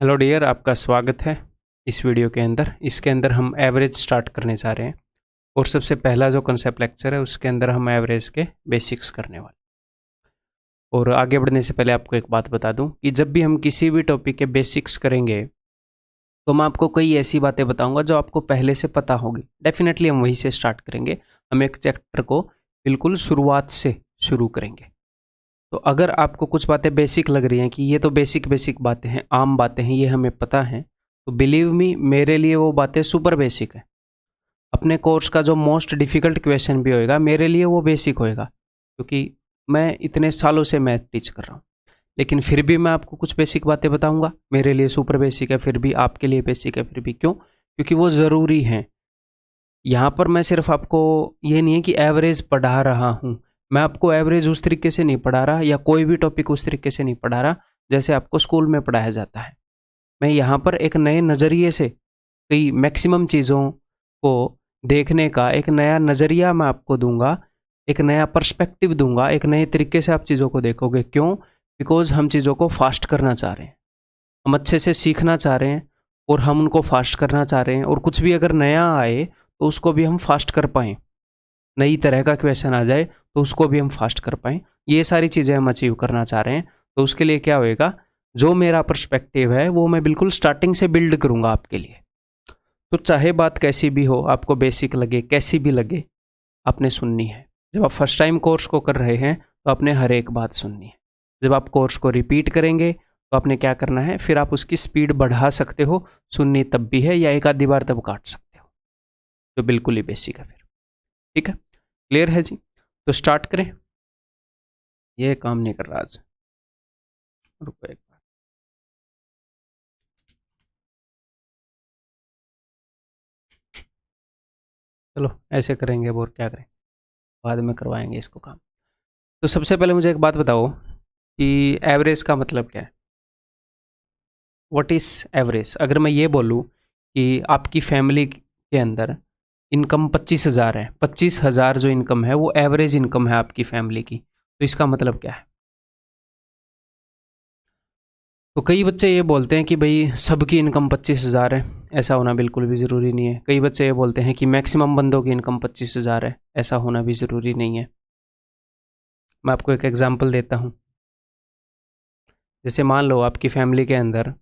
Hello dear, आपका स्वागत है इस वीडियो के अंदर। इसके अंदर हम एवरेज स्टार्ट करने जा रहे हैं और सबसे पहला जो कंसेप्ट लेक्चर है उसके अंदर हम एवरेज के बेसिक्स करने वाले। और आगे बढ़ने से पहले आपको एक बात बता दूं कि जब भी हम किसी भी टॉपिक के बेसिक्स करेंगे तो मैं आपको कई ऐसी बातें बताऊंगा जो आपको पहले से पता होगी। डेफिनेटली हम वहीं से स्टार्ट करेंगे। हम एक चैप्टर को बिल्कुल शुरुआत से शुरू करेंगे। तो अगर आपको कुछ बातें बेसिक लग रही हैं कि ये तो बेसिक बातें हैं, आम बातें हैं, ये हमें पता है, तो बिलीव मी, मेरे लिए वो बातें सुपर बेसिक है। अपने कोर्स का जो मोस्ट डिफ़िकल्ट क्वेश्चन भी होएगा मेरे लिए वो बेसिक होएगा, क्योंकि मैं इतने सालों से मैथ टीच कर रहा हूँ। लेकिन फिर भी मैं आपको कुछ बेसिक बातें बताऊंगा, मेरे लिए सुपर बेसिक है, फिर भी आपके लिए बेसिक है। फिर भी क्यों? क्योंकि वो ज़रूरी हैं। यहाँ पर मैं सिर्फ आपको ये नहीं है कि एवरेज पढ़ा रहा हूँ, मैं आपको एवरेज उस तरीके से नहीं पढ़ा रहा या कोई भी टॉपिक उस तरीके से नहीं पढ़ा रहा जैसे आपको स्कूल में पढ़ाया जाता है। मैं यहाँ पर एक नए नज़रिए से कई मैक्सिमम चीज़ों को देखने का एक नया नज़रिया मैं आपको दूंगा, एक नया पर्सपेक्टिव दूंगा, एक नए तरीके से आप चीज़ों को देखोगे। क्यों? बिकॉज हम चीज़ों को फास्ट करना चाह रहे हैं, हम अच्छे से सीखना चाह रहे हैं और हम उनको फास्ट करना चाह रहे हैं। और कुछ भी अगर नया आए तो उसको भी हम फास्ट कर पाएँ, नई तरह का क्वेश्चन आ जाए तो उसको भी हम फास्ट कर पाएँ। ये सारी चीज़ें हम अचीव करना चाह रहे हैं। तो उसके लिए क्या होएगा, जो मेरा पर्सपेक्टिव है वो मैं बिल्कुल स्टार्टिंग से बिल्ड करूँगा आपके लिए। तो चाहे बात कैसी भी हो, आपको बेसिक लगे कैसी भी लगे, आपने सुननी है। जब आप फर्स्ट टाइम कोर्स को कर रहे हैं तो आपने हर एक बात सुननी है। जब आप कोर्स को रिपीट करेंगे तो आपने क्या करना है, फिर आप उसकी स्पीड बढ़ा सकते हो, सुननी तब भी है, या एक आधी बार तब काट सकते हो। तो बिल्कुल ही बेसिक है फिर। ठीक है, क्लियर है जी? तो स्टार्ट करें। ये काम नहीं कर रहा आज, रुको एक बार। चलो ऐसे करेंगे, अब और क्या करें, बाद में करवाएंगे इसको काम। तो सबसे पहले मुझे एक बात बताओ कि एवरेज का मतलब क्या है। What is average? अगर मैं ये बोलूँ कि आपकी फैमिली के अंदर इनकम 25,000 है, 25,000 जो इनकम है वो एवरेज इनकम है आपकी फैमिली की, तो इसका मतलब क्या है? तो कई बच्चे ये बोलते हैं कि भाई सबकी इनकम 25,000 है, ऐसा होना बिल्कुल भी ज़रूरी नहीं है। कई बच्चे ये बोलते हैं कि मैक्सिमम बंदों की इनकम 25,000 है, ऐसा होना भी ज़रूरी नहीं है। मैं आपको एक एग्जांपल देता हूँ। जैसे मान लो आपकी फैमिली के अंदर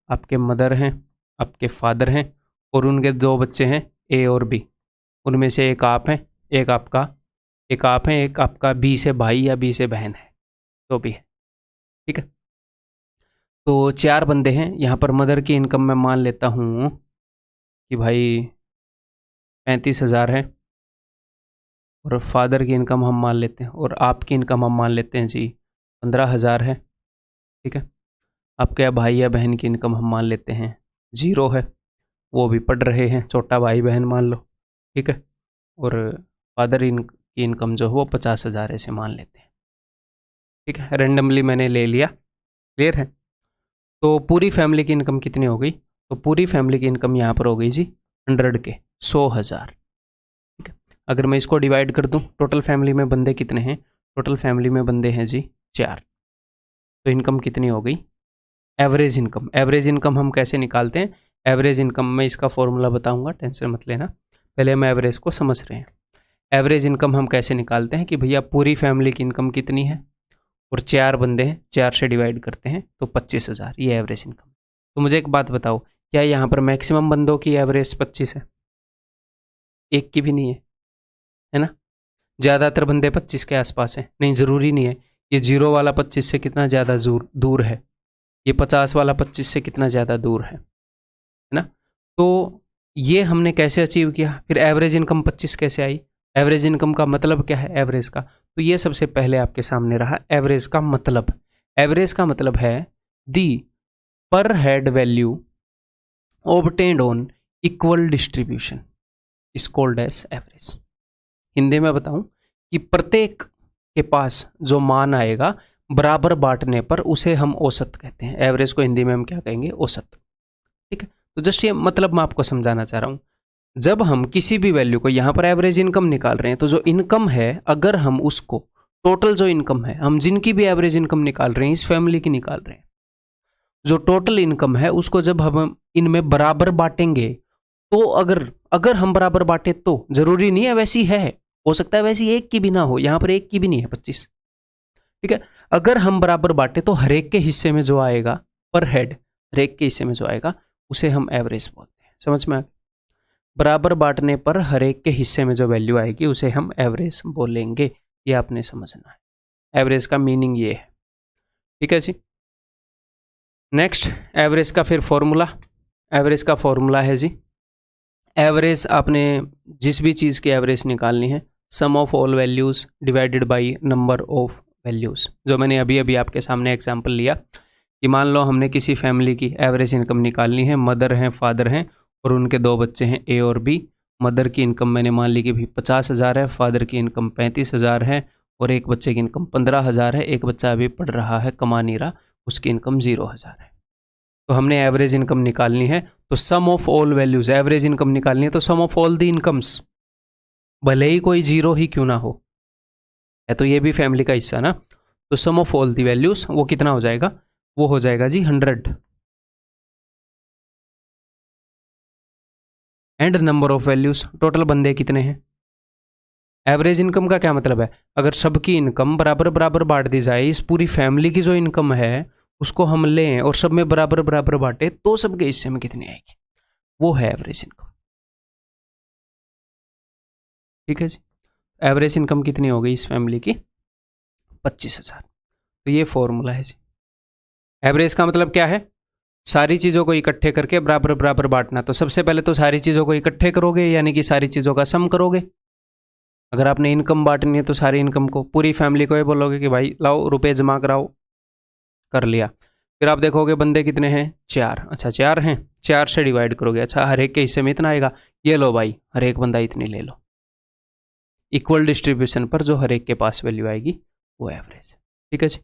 आपके मदर हैं, आपके फादर हैं और उनके दो बच्चे हैं, ए और बी। उनमें से एक आप हैं, एक आप हैं, एक आपका बी से भाई या बी से बहन है, तो भी है। ठीक है, तो 4 बंदे हैं। यहाँ पर मदर की इनकम मैं मान लेता हूँ कि भाई 35,000 है, और फादर की इनकम हम मान लेते हैं, और आपकी इनकम हम मान लेते हैं जी 15,000 है। ठीक है, आपके भाई या बहन की इनकम हम मान लेते हैं 0 है, वो भी पढ़ रहे हैं, छोटा भाई बहन मान लो। ठीक है, और फादर की इनकम जो है वो 50,000 ऐसे मान लेते हैं। ठीक है, रैंडमली मैंने ले लिया। क्लियर है? तो पूरी फैमिली की इनकम कितनी हो गई? तो पूरी फैमिली की इनकम यहाँ पर हो गई जी 100 के 100,000। ठीक है, अगर मैं इसको डिवाइड कर दूँ, टोटल फैमिली में बंदे कितने हैं? टोटल फैमिली में बंदे हैं जी 4। तो इनकम कितनी हो गई? Average income. एवरेज इनकम हम कैसे निकालते हैं? एवरेज इनकम में इसका फॉर्मूला बताऊंगा, टेंशन मत लेना, पहले हम एवरेज को समझ रहे हैं। एवरेज इनकम हम कैसे निकालते हैं कि भैया पूरी फैमिली की इनकम कितनी है और 4 बंदे हैं, 4 से डिवाइड करते हैं तो 25,000, ये एवरेज इनकम। तो मुझे एक बात बताओ, क्या यहाँ पर मैक्सिमम बंदों की एवरेज 25 है? एक की भी नहीं है ना? ज़्यादातर बंदे 25 के आसपास हैं? नहीं, ज़रूरी नहीं है। ये 0 वाला 25 से कितना ज़्यादा दूर है, ये 50 वाला 25 से कितना ज़्यादा दूर है ना? तो ये हमने कैसे अचीव किया? फिर एवरेज इनकम 25 कैसे आई? एवरेज इनकम का मतलब क्या है एवरेज का? तो ये सबसे पहले आपके सामने रहा एवरेज का मतलब। एवरेज का मतलब है the per head value obtained on equal distribution is called as average. Hindi में बताऊं कि प्रत्येक के पास जो मान आएगा बराबर बांटने पर उसे हम औसत कहते हैं। एवरेज को हिंदी में हम क्या कहेंगे? औसत। ठीक है, तो जस्ट ये मतलब मैं आपको समझाना चाह रहा हूं। जब हम किसी भी वैल्यू को, यहां पर एवरेज इनकम निकाल रहे हैं, तो जो इनकम है अगर हम उसको, टोटल जो इनकम है, हम जिनकी भी एवरेज इनकम निकाल रहे हैं इस फैमिली की निकाल रहे हैं, जो टोटल इनकम है उसको जब हम इनमें बराबर बांटेंगे, तो अगर हम बराबर बांटे तो जरूरी नहीं है वैसी है, हो सकता है वैसी एक की भी ना हो, यहां पर एक की भी नहीं है 25। ठीक है, अगर हम बराबर बांटे तो हर एक के हिस्से में जो आएगा पर हेड, हर एक के हिस्से में जो आएगा उसे हम एवरेज बोलते हैं। समझ में आ गया? बराबर बांटने पर हर एक के हिस्से में जो वैल्यू आएगी उसे हम एवरेज बोलेंगे, ये आपने समझना है। एवरेज का मीनिंग ये है। ठीक है जी। नेक्स्ट, एवरेज का फिर फॉर्मूला। एवरेज का फॉर्मूला है जी, एवरेज आपने जिस भी चीज़ की एवरेज निकालनी है, sum of all values divided by number of values. जो मैंने अभी अभी आपके सामने एग्जांपल लिया कि मान लो हमने किसी फैमिली की एवरेज इनकम निकालनी है, मदर हैं, फादर हैं और उनके 2 बच्चे हैं ए और बी। मदर की इनकम मैंने मान ली कि भी 50,000 है, फादर की इनकम 35,000 है और एक बच्चे की इनकम 15,000 है। एक बच्चा अभी पढ़ रहा है, कमा नहीं रहा, उसकी इनकम 0,000 है। तो हमने एवरेज इनकम निकालनी है, तो sum of all values, average income निकालनी है तो sum of all the incomes, भले ही कोई जीरो ही क्यों ना हो, है तो ये भी फैमिली का हिस्सा ना, तो sum of all the values वो कितना हो जाएगा, वो हो जाएगा जी 100। And number of values, total बंदे कितने हैं। एवरेज इनकम का क्या मतलब है, अगर सबकी इनकम बराबर बराबर बांट दी जाए, इस पूरी फैमिली की जो इनकम है उसको हम लें और सब में बराबर बराबर बांटे, तो सबके हिस्से में कितनी आएगी, वो है एवरेज इनकम। ठीक है जी। एवरेज इनकम कितनी हो गई इस फैमिली की, 25,000। तो ये फॉर्मूला है जी। एवरेज का मतलब क्या है, सारी चीज़ों को इकट्ठे करके बराबर बराबर बांटना। तो सबसे पहले तो सारी चीज़ों को इकट्ठे करोगे, यानी कि सारी चीज़ों का सम करोगे। अगर आपने इनकम बांटनी है तो सारी इनकम को, पूरी फैमिली को ये बोलोगे कि भाई लाओ रुपए जमा कराओ, कर लिया। फिर आप देखोगे बंदे कितने हैं, 4। अच्छा 4 हैं, 4 से डिवाइड करोगे, अच्छा हर एक के हिस्से में इतना आएगा, ये लो भाई हर एक बंदा इतनी ले लो। इक्वल डिस्ट्रीब्यूशन पर जो हर एक के पास वैल्यू आएगी वो एवरेज। ठीक है जी,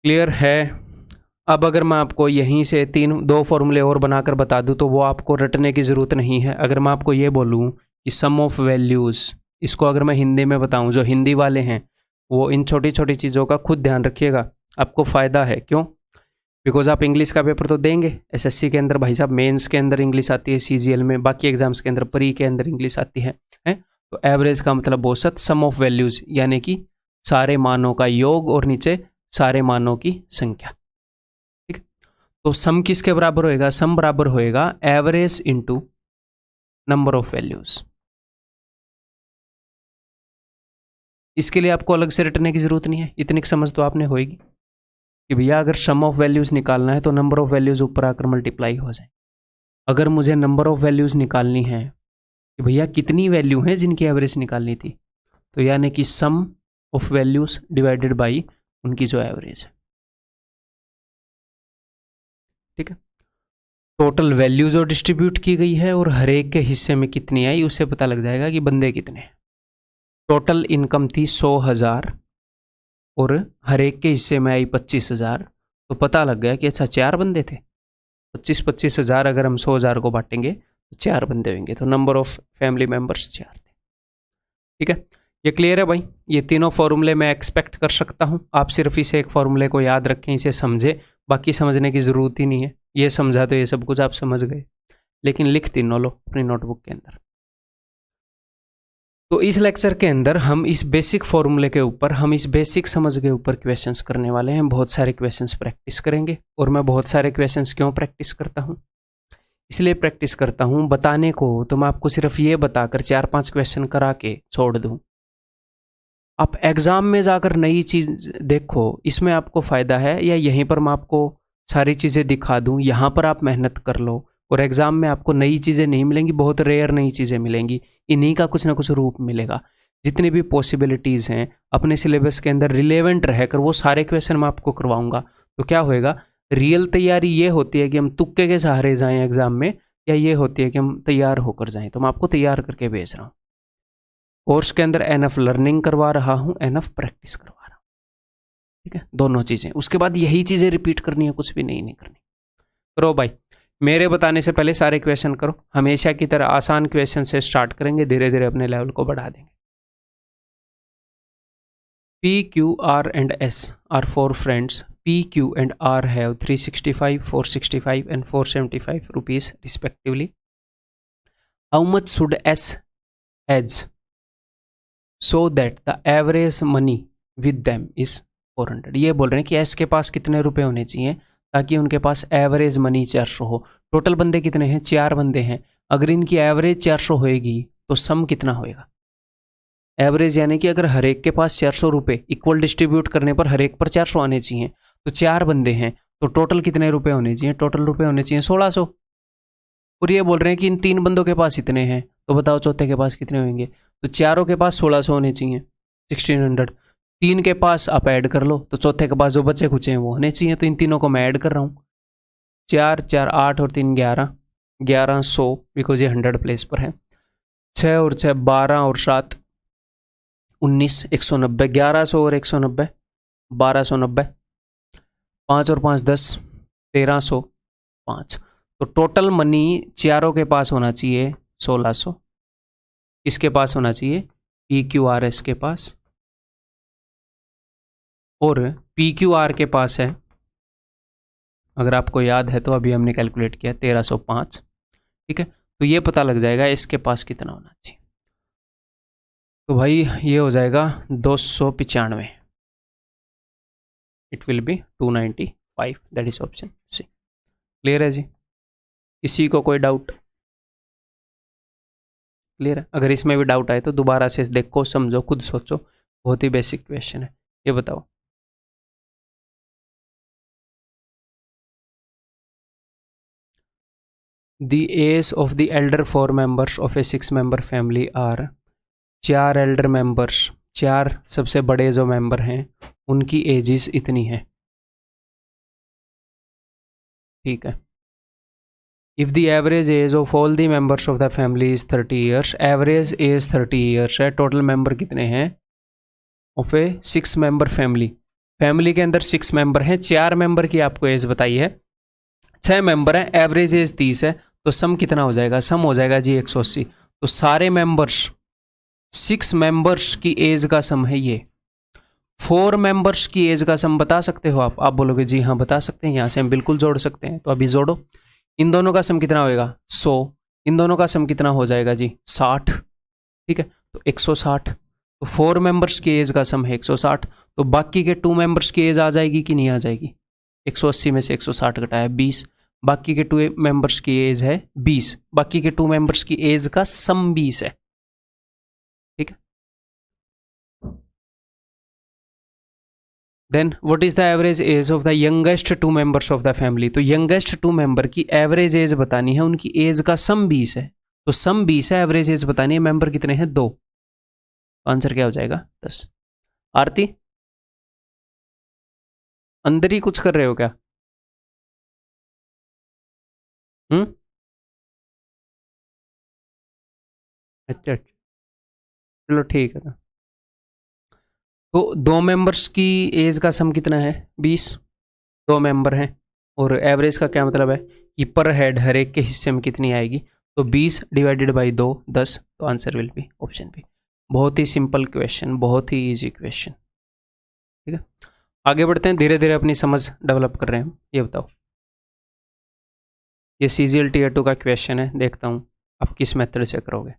क्लियर है। अब अगर मैं आपको यहीं से 2 फॉर्मूले और बनाकर बता दूं तो वो आपको रटने की ज़रूरत नहीं है। अगर मैं आपको ये बोलूं कि सम ऑफ वैल्यूज़, इसको अगर मैं हिंदी में बताऊं, जो हिंदी वाले हैं वो इन छोटी छोटी चीज़ों का खुद ध्यान रखिएगा, आपको फ़ायदा है। क्यों? बिकॉज आप इंग्लिश का पेपर तो देंगे, एसएससी के अंदर भाई साहब मेंस के अंदर इंग्लिश आती है, सीजीएल में, बाकी एग्जाम्स के अंदर प्री के अंदर इंग्लिश आती है। तो एवरेज का मतलब औसत, सम ऑफ वैल्यूज़ यानी कि सारे मानों का योग और नीचे सारे मानों की संख्या। ठीक है, तो सम किसके बराबर होएगा, सम बराबर होएगा average into number of values. इसके लिए आपको अलग से रटने की जरूरत नहीं है, इतनी समझ तो आपने होएगी कि भैया अगर सम ऑफ वैल्यूज निकालना है तो नंबर ऑफ वैल्यूज ऊपर आकर मल्टीप्लाई हो जाए। अगर मुझे नंबर ऑफ वैल्यूज निकालनी है कि भैया कितनी वैल्यू है जिनकी एवरेज निकालनी थी, तो यानी कि सम ऑफ वैल्यूज डिवाइडेड बाई उनकी जो एवरेज है। ठीक है, टोटल वैल्यू जो डिस्ट्रीब्यूट की गई है और हर एक के हिस्से में कितनी आई, उससे पता लग जाएगा कि बंदे कितने हैं। टोटल इनकम थी 100,000 और हर एक के हिस्से में आई 25,000, तो पता लग गया कि अच्छा 4 बंदे थे। 25,000 अगर हम 100,000 को बांटेंगे तो 4 बंदे होंगे, तो नंबर ऑफ फैमिली मेंबर्स 4 थे। ठीक है, ये क्लियर है भाई। ये तीनों फॉर्मूले मैं एक्सपेक्ट कर सकता हूँ, आप सिर्फ इसे एक फॉर्मूले को याद रखें, इसे समझे, बाकी समझने की ज़रूरत ही नहीं है। ये समझा तो ये सब कुछ आप समझ गए, लेकिन लिख तीनों लो अपनी नोटबुक के अंदर। तो इस लेक्चर के अंदर हम इस बेसिक फॉर्मूले के ऊपर, हम इस बेसिक समझ के ऊपर क्वेश्चंस करने वाले हैं। बहुत सारे क्वेश्चंस प्रैक्टिस करेंगे। और मैं बहुत सारे क्वेश्चंस क्यों प्रैक्टिस करता हूँ, इसलिए प्रैक्टिस करता हूँ बताने को, तो मैं आपको सिर्फ ये बताकर 4-5 क्वेश्चन करा के छोड़ दूँ। आप एग्ज़ाम में जाकर नई चीज़ देखो, इसमें आपको फ़ायदा है, या यहीं पर मैं आपको सारी चीज़ें दिखा दूँ, यहाँ पर आप मेहनत कर लो और एग्ज़ाम में आपको नई चीज़ें नहीं मिलेंगी, बहुत रेयर नई चीज़ें मिलेंगी, इन्हीं का कुछ ना कुछ रूप मिलेगा। जितनी भी पॉसिबिलिटीज़ हैं अपने सिलेबस के अंदर रिलेवेंट रहकर वो सारे क्वेश्चन मैं आपको करवाऊँगा। तो क्या होएगा, रियल तैयारी ये होती है कि हम तुक्के के सहारे जाएँ एग्ज़ाम में, या ये होती है कि हम तैयार होकर जाएँ। तो मैं आपको तैयार करके भेज रहा हूँ। कोर्स के अंदर एनफ लर्निंग करवा रहा हूँ, एनफ प्रैक्टिस करवा रहा हूँ। ठीक है, दोनों चीज़ें। उसके बाद यही चीज़ें रिपीट करनी है, कुछ भी नहीं करनी। करो भाई, मेरे बताने से पहले सारे क्वेश्चन करो। हमेशा की तरह आसान क्वेश्चन से स्टार्ट करेंगे, धीरे धीरे अपने लेवल को बढ़ा देंगे। P, Q, R and S are 4 friends P, Q and R have 365, 465 and 475 rupees respectively. How much should S hedge so that the average money with them is 400? ये बोल रहे हैं कि S के पास कितने रुपए होने चाहिए ताकि उनके पास एवरेज मनी 400 हो। टोटल बंदे कितने हैं? 4 बंदे हैं। अगर इनकी एवरेज 400 होएगी तो सम कितना होएगा? एवरेज यानी कि अगर हर एक के पास 400 रुपये इक्वल डिस्ट्रीब्यूट करने पर हर एक पर 400 आने चाहिए, तो 4 बंदे हैं तो टोटल कितने रुपए होने चाहिए? टोटल रुपए होने चाहिए 1600। और ये बोल रहे हैं कि इन 3 बंदों के पास इतने हैं, तो बताओ चौथे के पास कितने होंगे? तो चारों के पास 1600 होने चाहिए, 1600। 3 के पास आप ऐड कर लो, तो चौथे के पास जो बच्चे खुचे हैं वो होने चाहिए। तो इन तीनों को मैं ऐड कर रहा हूँ, 4 4 8 और 3 11, 1100 बिकॉज ये 100 प्लेस पर है। 6 और 6 12 और 7 19, 190, 1100 और 190 1290, 5 और 5 10, 1305। तो टोटल मनी चारों के पास होना चाहिए 1600। किसके पास होना चाहिए? PQRS के पास। और PQR के पास है, अगर आपको याद है तो अभी हमने कैलकुलेट किया 1305। ठीक है, तो ये पता लग जाएगा इसके पास कितना होना चाहिए। तो भाई ये हो जाएगा 295। It will be 295, that is option C. Clear है जी? किसी को कोई डाउट? क्लियर है? अगर इसमें भी डाउट आए तो दोबारा से देखो, समझो, खुद सोचो। बहुत ही बेसिक क्वेश्चन है। ये बताओ, the age of the elder 4 members of a 6 member family are. 4 elder members, 4 सबसे बड़े जो मेंबर हैं उनकी एजेस इतनी है। ठीक है। If the average age of all the members of the family is 30 years, average age 30 years है। टोटल मेंबर कितने हैं of a 6 member family? Family के अंदर 6 मेंबर हैं, 4 मेंबर की आपको एज बताई है, 6 मेंबर हैं, एवरेज एज 30 है। तो सम कितना हो जाएगा? सम हो जाएगा जी 180। तो सारे मेंबर्स, 6 मेंबर्स की एज का सम है ये। 4 मेंबर्स की एज का सम बता सकते हो आप? आप बोलोगे जी हाँ बता सकते हैं, यहाँ से हम बिल्कुल जोड़ सकते हैं। तो अभी जोड़ो। इन दोनों का सम कितना होएगा? 100। इन दोनों का सम कितना हो जाएगा जी? 60। ठीक है, तो 160। तो 4 मेंबर्स की एज का सम है 160। तो बाकी के 2 मेंबर्स की एज आ जाएगी कि नहीं आ जाएगी? 180 में से 160 घटाया 20, बाकी के 2 मेंबर्स की एज है 20। बाकी के 2 मेंबर्स की एज का सम 20 है। ठीक है। Then what is the average age of the youngest 2 members of the family? तो यंगेस्ट 2 मेंबर की एवरेज एज बतानी है, उनकी एज का सम 20 है। तो सम 20 है, एवरेज एज बतानी है, मेंबर कितने हैं? 2। तो आंसर क्या हो जाएगा? 10। आरती, अंदर ही कुछ कर रहे हो क्या? अच्छा, चलो ठीक है ना। तो 2 मेंबर्स की एज का सम कितना है? 20। 2 मेंबर हैं और एवरेज का क्या मतलब है कि पर हेड हर एक के हिस्से में कितनी आएगी? तो 20 डिवाइडेड बाई 2 10। तो answer will be option B. बहुत ही सिंपल क्वेश्चन, बहुत ही इजी क्वेश्चन। ठीक है, आगे बढ़ते हैं, धीरे धीरे अपनी समझ डेवलप कर रहे हैं हम। ये बताओ, ये CGL Tier 2 का क्वेश्चन है, देखता हूँ आप किस मेथड से करोगे।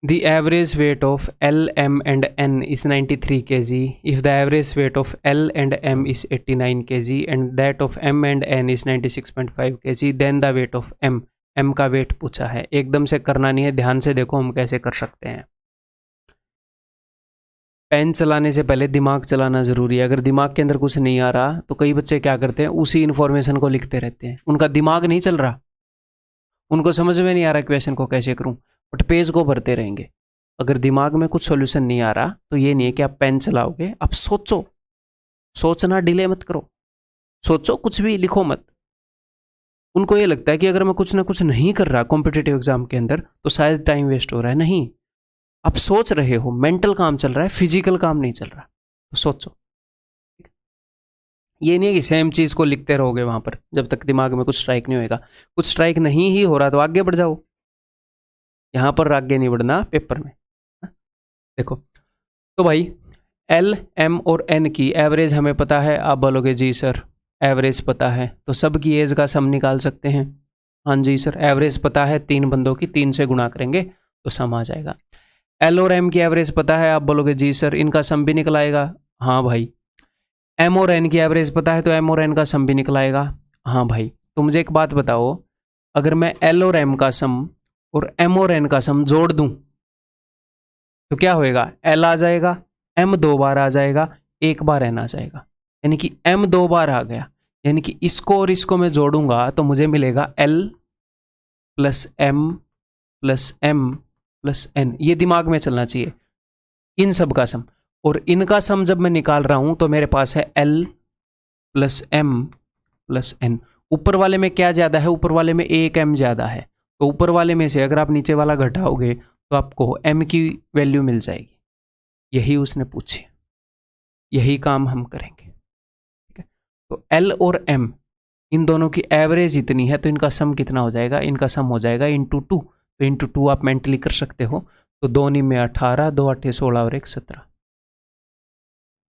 The average weight of L, M and N is 93 kg. If the average weight of L and M is 89 kg and that of M and N is 96.5 kg, then the weight of M. M का wait पूछा है। एकदम से करना नहीं है, ध्यान से देखो हम कैसे कर सकते हैं। पेन चलाने से पहले दिमाग चलाना ज़रूरी है। अगर दिमाग के अंदर कुछ नहीं आ रहा तो कई बच्चे क्या करते हैं, उसी इन्फॉर्मेशन को लिखते रहते हैं। उनका दिमाग नहीं चल रहा, उनको समझ में नहीं आ रहा क्वेश्चन को कैसे करूं, बट पेज को भरते रहेंगे। अगर दिमाग में कुछ सॉल्यूशन नहीं आ रहा तो ये नहीं है कि आप पेन चलाओगे, आप सोचो। सोचना डिले मत करो, सोचो, कुछ भी लिखो मत। उनको ये लगता है कि अगर मैं कुछ ना कुछ नहीं कर रहा कॉम्पिटिटिव एग्जाम के अंदर तो शायद टाइम वेस्ट हो रहा है। नहीं, आप सोच रहे हो, मेंटल काम चल रहा है, फिजिकल काम नहीं चल रहा। तो सोचो। ये नहीं है कि सेम चीज़ को लिखते रहोगे वहां पर जब तक दिमाग में कुछ स्ट्राइक नहीं होएगा। कुछ स्ट्राइक नहीं ही हो रहा तो आगे बढ़ जाओ, यहां पर आगे नहीं बढ़ना पेपर में। देखो, तो भाई एल एम और एन की एवरेज हमें पता है। आप बोलोगे जी सर एवरेज पता है तो सब की एज का सम निकाल सकते हैं। हाँ जी सर, एवरेज पता है 3 बंदों की, 3 से गुणा करेंगे तो सम आ जाएगा। एल और एम की एवरेज पता है। आप बोलोगे जी सर इनका सम भी निकल आएगा। हाँ भाई। एम और एन की एवरेज पता है तो एम और एन का सम भी निकल आएगा। हाँ भाई। तो मुझे एक बात बताओ, अगर मैं एल और एम का सम और एम और एन का सम जोड़ दूं तो क्या होएगा? एल आ जाएगा, एम 2 बार आ जाएगा, 1 बार एन आ जाएगा, यानी कि एम 2 बार आ गया। यानी कि इसको और इसको मैं जोड़ूंगा तो मुझे मिलेगा L plus M plus M plus N. ये दिमाग में चलना चाहिए, इन सब का सम। और इनका सम जब मैं निकाल रहा हूं तो मेरे पास है L plus M plus N. ऊपर वाले में क्या ज्यादा है? ऊपर वाले में 1 एम ज्यादा है। तो ऊपर वाले में से अगर आप नीचे वाला घटाओगे तो आपको एम की वैल्यू मिल जाएगी। यही उसने पूछी, यही काम हम करेंगे। ठीक है, तो एल और एम इन दोनों की एवरेज इतनी है तो इनका सम कितना हो जाएगा? इनका सम हो जाएगा इंटू 2। तो इंटू 2 आप मेंटली कर सकते हो। तो 2 नी में 18, 2 8 16 और 1 17।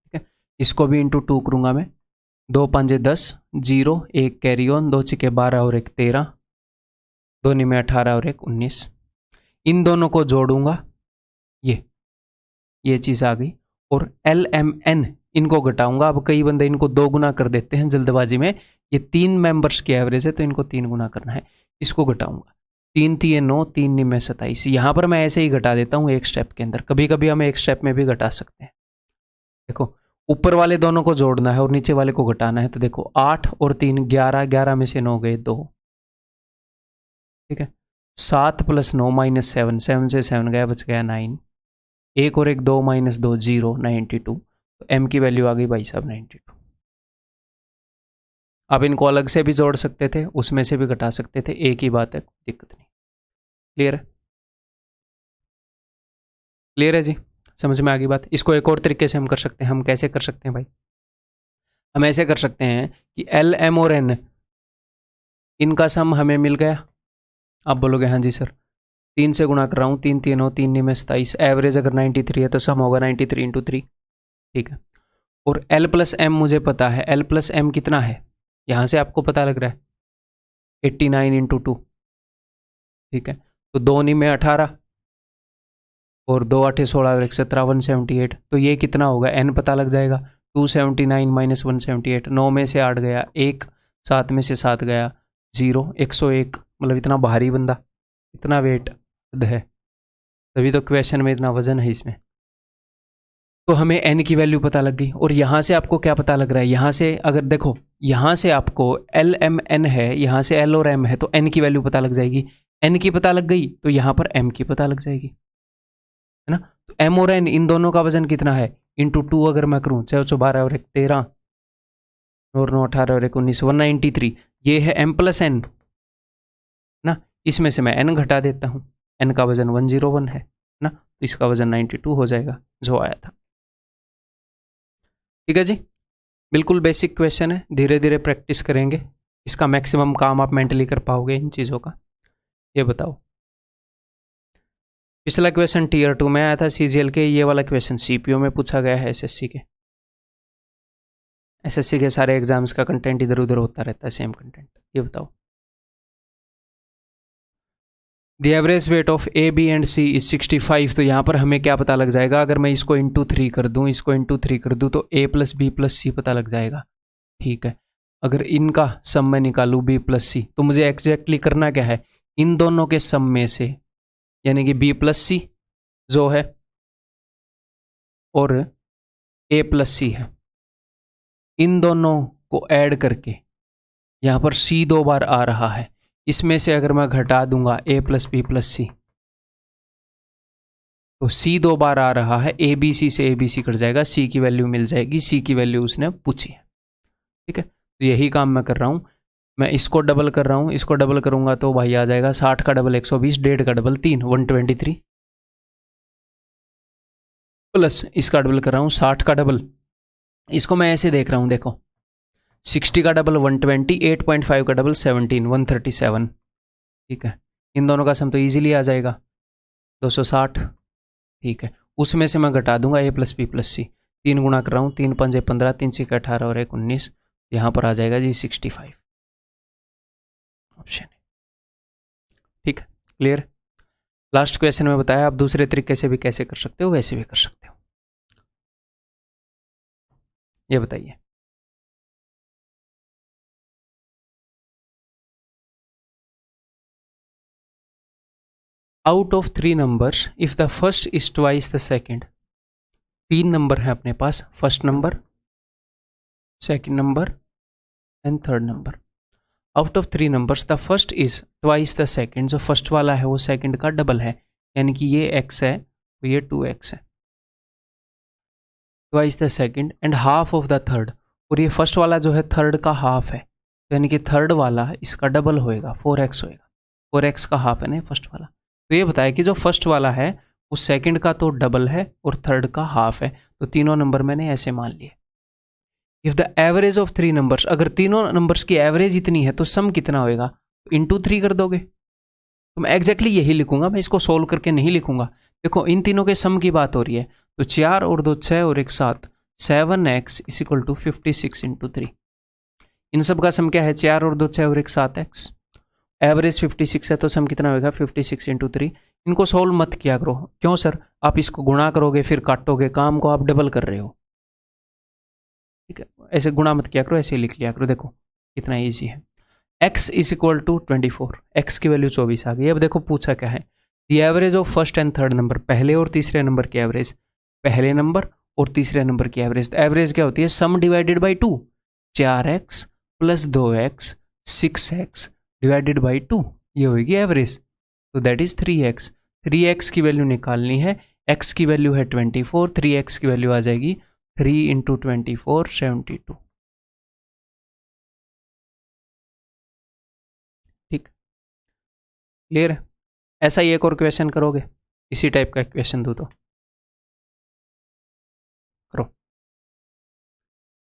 ठीक है, इसको भी इंटू 2 करूंगा मैं। 2 5 10, 0 1 कैरी ऑन, 2 6 12 और 1 13, 2 नी में 18 और 1 19। इन दोनों को जोड़ूंगा, ये चीज आ गई। और एल एम एन इनको घटाऊंगा। अब कई बंदे इनको 2 गुना कर देते हैं जल्दबाजी में। ये 3 मेंबर्स की एवरेज है तो इनको 3 गुना करना है। इसको घटाऊंगा, 3 3 9, 3 9 में 27। यहां पर मैं ऐसे ही घटा देता हूं एक स्टेप के अंदर। कभी कभी हम एक स्टेप में भी घटा सकते हैं। देखो, ऊपर वाले दोनों को जोड़ना है और नीचे वाले को घटाना है। तो देखो 8 और 3 11, 11 में से 9 गए 2। ठीक है, 7 प्लस 9 माइनस 7, 7 से 7 गया, बच गया 9। 1 और 1 2 माइनस 2 0, 92। तो एम की वैल्यू आ गई भाई साहब 92। आप इनको अलग से भी जोड़ सकते थे, उसमें से भी घटा सकते थे, एक ही बात है, दिक्कत नहीं। क्लियर है? क्लियर है जी? समझ में आ गई बात? इसको एक और तरीके से हम कर सकते हैं। हम कैसे कर सकते हैं भाई? हम ऐसे कर सकते हैं कि एल एम और एन इनका सम हमें मिल गया। आप बोलोगे हाँ जी सर, 3 से गुणा कर रहा हूँ, 3 3 हो, 3 9 में 27। एवरेज अगर 93 है तो सम होगा 93 इंटू 3। ठीक है, और एल प्लस एम मुझे पता है। एल प्लस एम कितना है? यहाँ से आपको पता लग रहा है 89 इंटू 2। ठीक है, तो 2 नी में 18 और 2 8 16 और 1 17, 178। तो ये कितना होगा? एन पता लग जाएगा। 279 माइनस 178, 9 में से 8 गया 1, 7 में से 7 गया 0, 101। मतलब इतना भारी बंदा, इतना वेट है, तभी तो क्वेश्चन में इतना वजन है इसमें। तो हमें एन की वैल्यू पता लग गई। और यहाँ से आपको क्या पता लग रहा है? यहाँ से अगर देखो, यहाँ से आपको एल एम एन है, यहाँ से एल और एम है, तो एन की वैल्यू पता लग जाएगी। एन की पता लग गई तो यहाँ पर एम की पता लग जाएगी, है ना? तो एम और एन इन दोनों का वजन कितना है? इंटू 2 अगर मैं करूँ, 6 12 और 1 13 और 9 18 और 1 19, 193। ये है एम प्लस एन ना। इसमें से मैं एन घटा देता हूँ। एन का वजन 101 है ना, तो इसका वजन 92 हो जाएगा जो आया था। ठीक है जी, बिल्कुल बेसिक क्वेश्चन है, धीरे धीरे प्रैक्टिस करेंगे, इसका मैक्सिमम काम आप मेंटली कर पाओगे इन चीज़ों का। ये बताओ, पिछला क्वेश्चन टीयर 2 में आया था सीजीएल के, ये वाला क्वेश्चन सीपीओ में पूछा गया है एसएससी के। एसएससी के सारे एग्जाम्स का कंटेंट इधर उधर होता रहता है, सेम कंटेंट। ये बताओ, the average weight of A B and C is 65। तो यहाँ पर हमें क्या पता लग जाएगा? अगर मैं इसको इंटू 3 कर दूँ, इसको इंटू 3 कर दूँ तो ए प्लस बी प्लस सी पता लग जाएगा। ठीक है, अगर इनका सम मैं निकालूँ बी प्लस सी, तो मुझे एग्जैक्टली करना क्या है? इन दोनों के सम में से, यानी कि बी प्लस सी जो है और ए प्लस सी है, इन दोनों को ऐड करके यहाँ पर सी 2 बार आ रहा है, इसमें से अगर मैं घटा दूंगा ए प्लस बी प्लस सी, तो सी 2 बार आ रहा है, ए बी सी से ए बी सी कट जाएगा, सी की वैल्यू मिल जाएगी। सी की वैल्यू उसने पूछी है। ठीक है, तो यही काम मैं कर रहा हूँ। मैं इसको डबल कर रहा हूँ, इसको डबल करूंगा तो भाई आ जाएगा 60 का डबल 120, 1.5 का डबल 3, 123, प्लस इसका डबल कर रहा हूँ 60 का डबल, इसको मैं ऐसे देख रहा हूँ, देखो 60 का डबल 120, 8.5 का डबल 17, 137। ठीक है, इन दोनों का सम तो इजीली आ जाएगा 260। ठीक है, उसमें से मैं घटा दूंगा a प्लस बी प्लस सी। 3 गुणा कर रहा हूँ, 3 पंजे 15, 3 छक्के 18 और 1 19। यहाँ पर आ जाएगा जी 65 ऑप्शन है। ठीक है, क्लियर। लास्ट क्वेश्चन में बताया, आप दूसरे तरीके से भी कैसे कर सकते हो, वैसे भी कर सकते हो। ये बताइए, out of 3 numbers if the first is twice the second. 3 number है अपने पास, first number, second number and third number. Out of 3 numbers the first is twice the second. जो फर्स्ट वाला है वो सेकेंड का डबल है, यानी कि ये x है तो ये 2x है, twice the second and half of the third. और ये फर्स्ट वाला जो है थर्ड का हाफ है, यानी कि थर्ड वाला इसका डबल होएगा, 4x होएगा। 4x का हाफ है ना फर्स्ट वाला। तो ये बताया कि जो फर्स्ट वाला है वो सेकंड का तो डबल है और थर्ड का हाफ है। तो तीनों नंबर मैंने ऐसे मान लिए। If the average of 3 numbers, अगर तीनों नंबर्स की एवरेज इतनी है तो सम कितना होएगा, इंटू 3 कर दोगे। तो मैं एग्जैक्टली यही लिखूंगा, मैं इसको सोल्व करके नहीं लिखूंगा। देखो इन तीनों के सम की बात हो रही है, तो 4 और 2 6 और 1 7, 7x is equal to 56 into 3। इन सब का सम क्या है, 4 और 2 6 और 1 7x। एवरेज 56 है तो सम कितना होगा 56 इंटू 3। इनको सोल्व मत किया करो, क्यों सर, आप इसको गुणा करोगे फिर काटोगे, काम को आप डबल कर रहे हो। ठीक है, ऐसे गुणा मत किया करो, ऐसे लिख लिया करो। देखो कितना ईजी है। x is equal to 24, x की वैल्यू 24 आ गई। अब देखो पूछा क्या है, the average of first and third number, पहले और तीसरे नंबर की एवरेज, पहले नंबर और तीसरे नंबर की एवरेज। तो एवरेज क्या होती है, सम divided by 2, 4x plus 2x 6x divided by 2, ये होगी एवरेज। तो दैट इज 3x। 3x की वैल्यू निकालनी है, x की वैल्यू है 24, 3x की वैल्यू आ जाएगी 3 इंटू 24 72। ठीक, क्लियर है। ऐसा ही एक और क्वेश्चन करोगे, इसी टाइप का क्वेश्चन दो तो करो।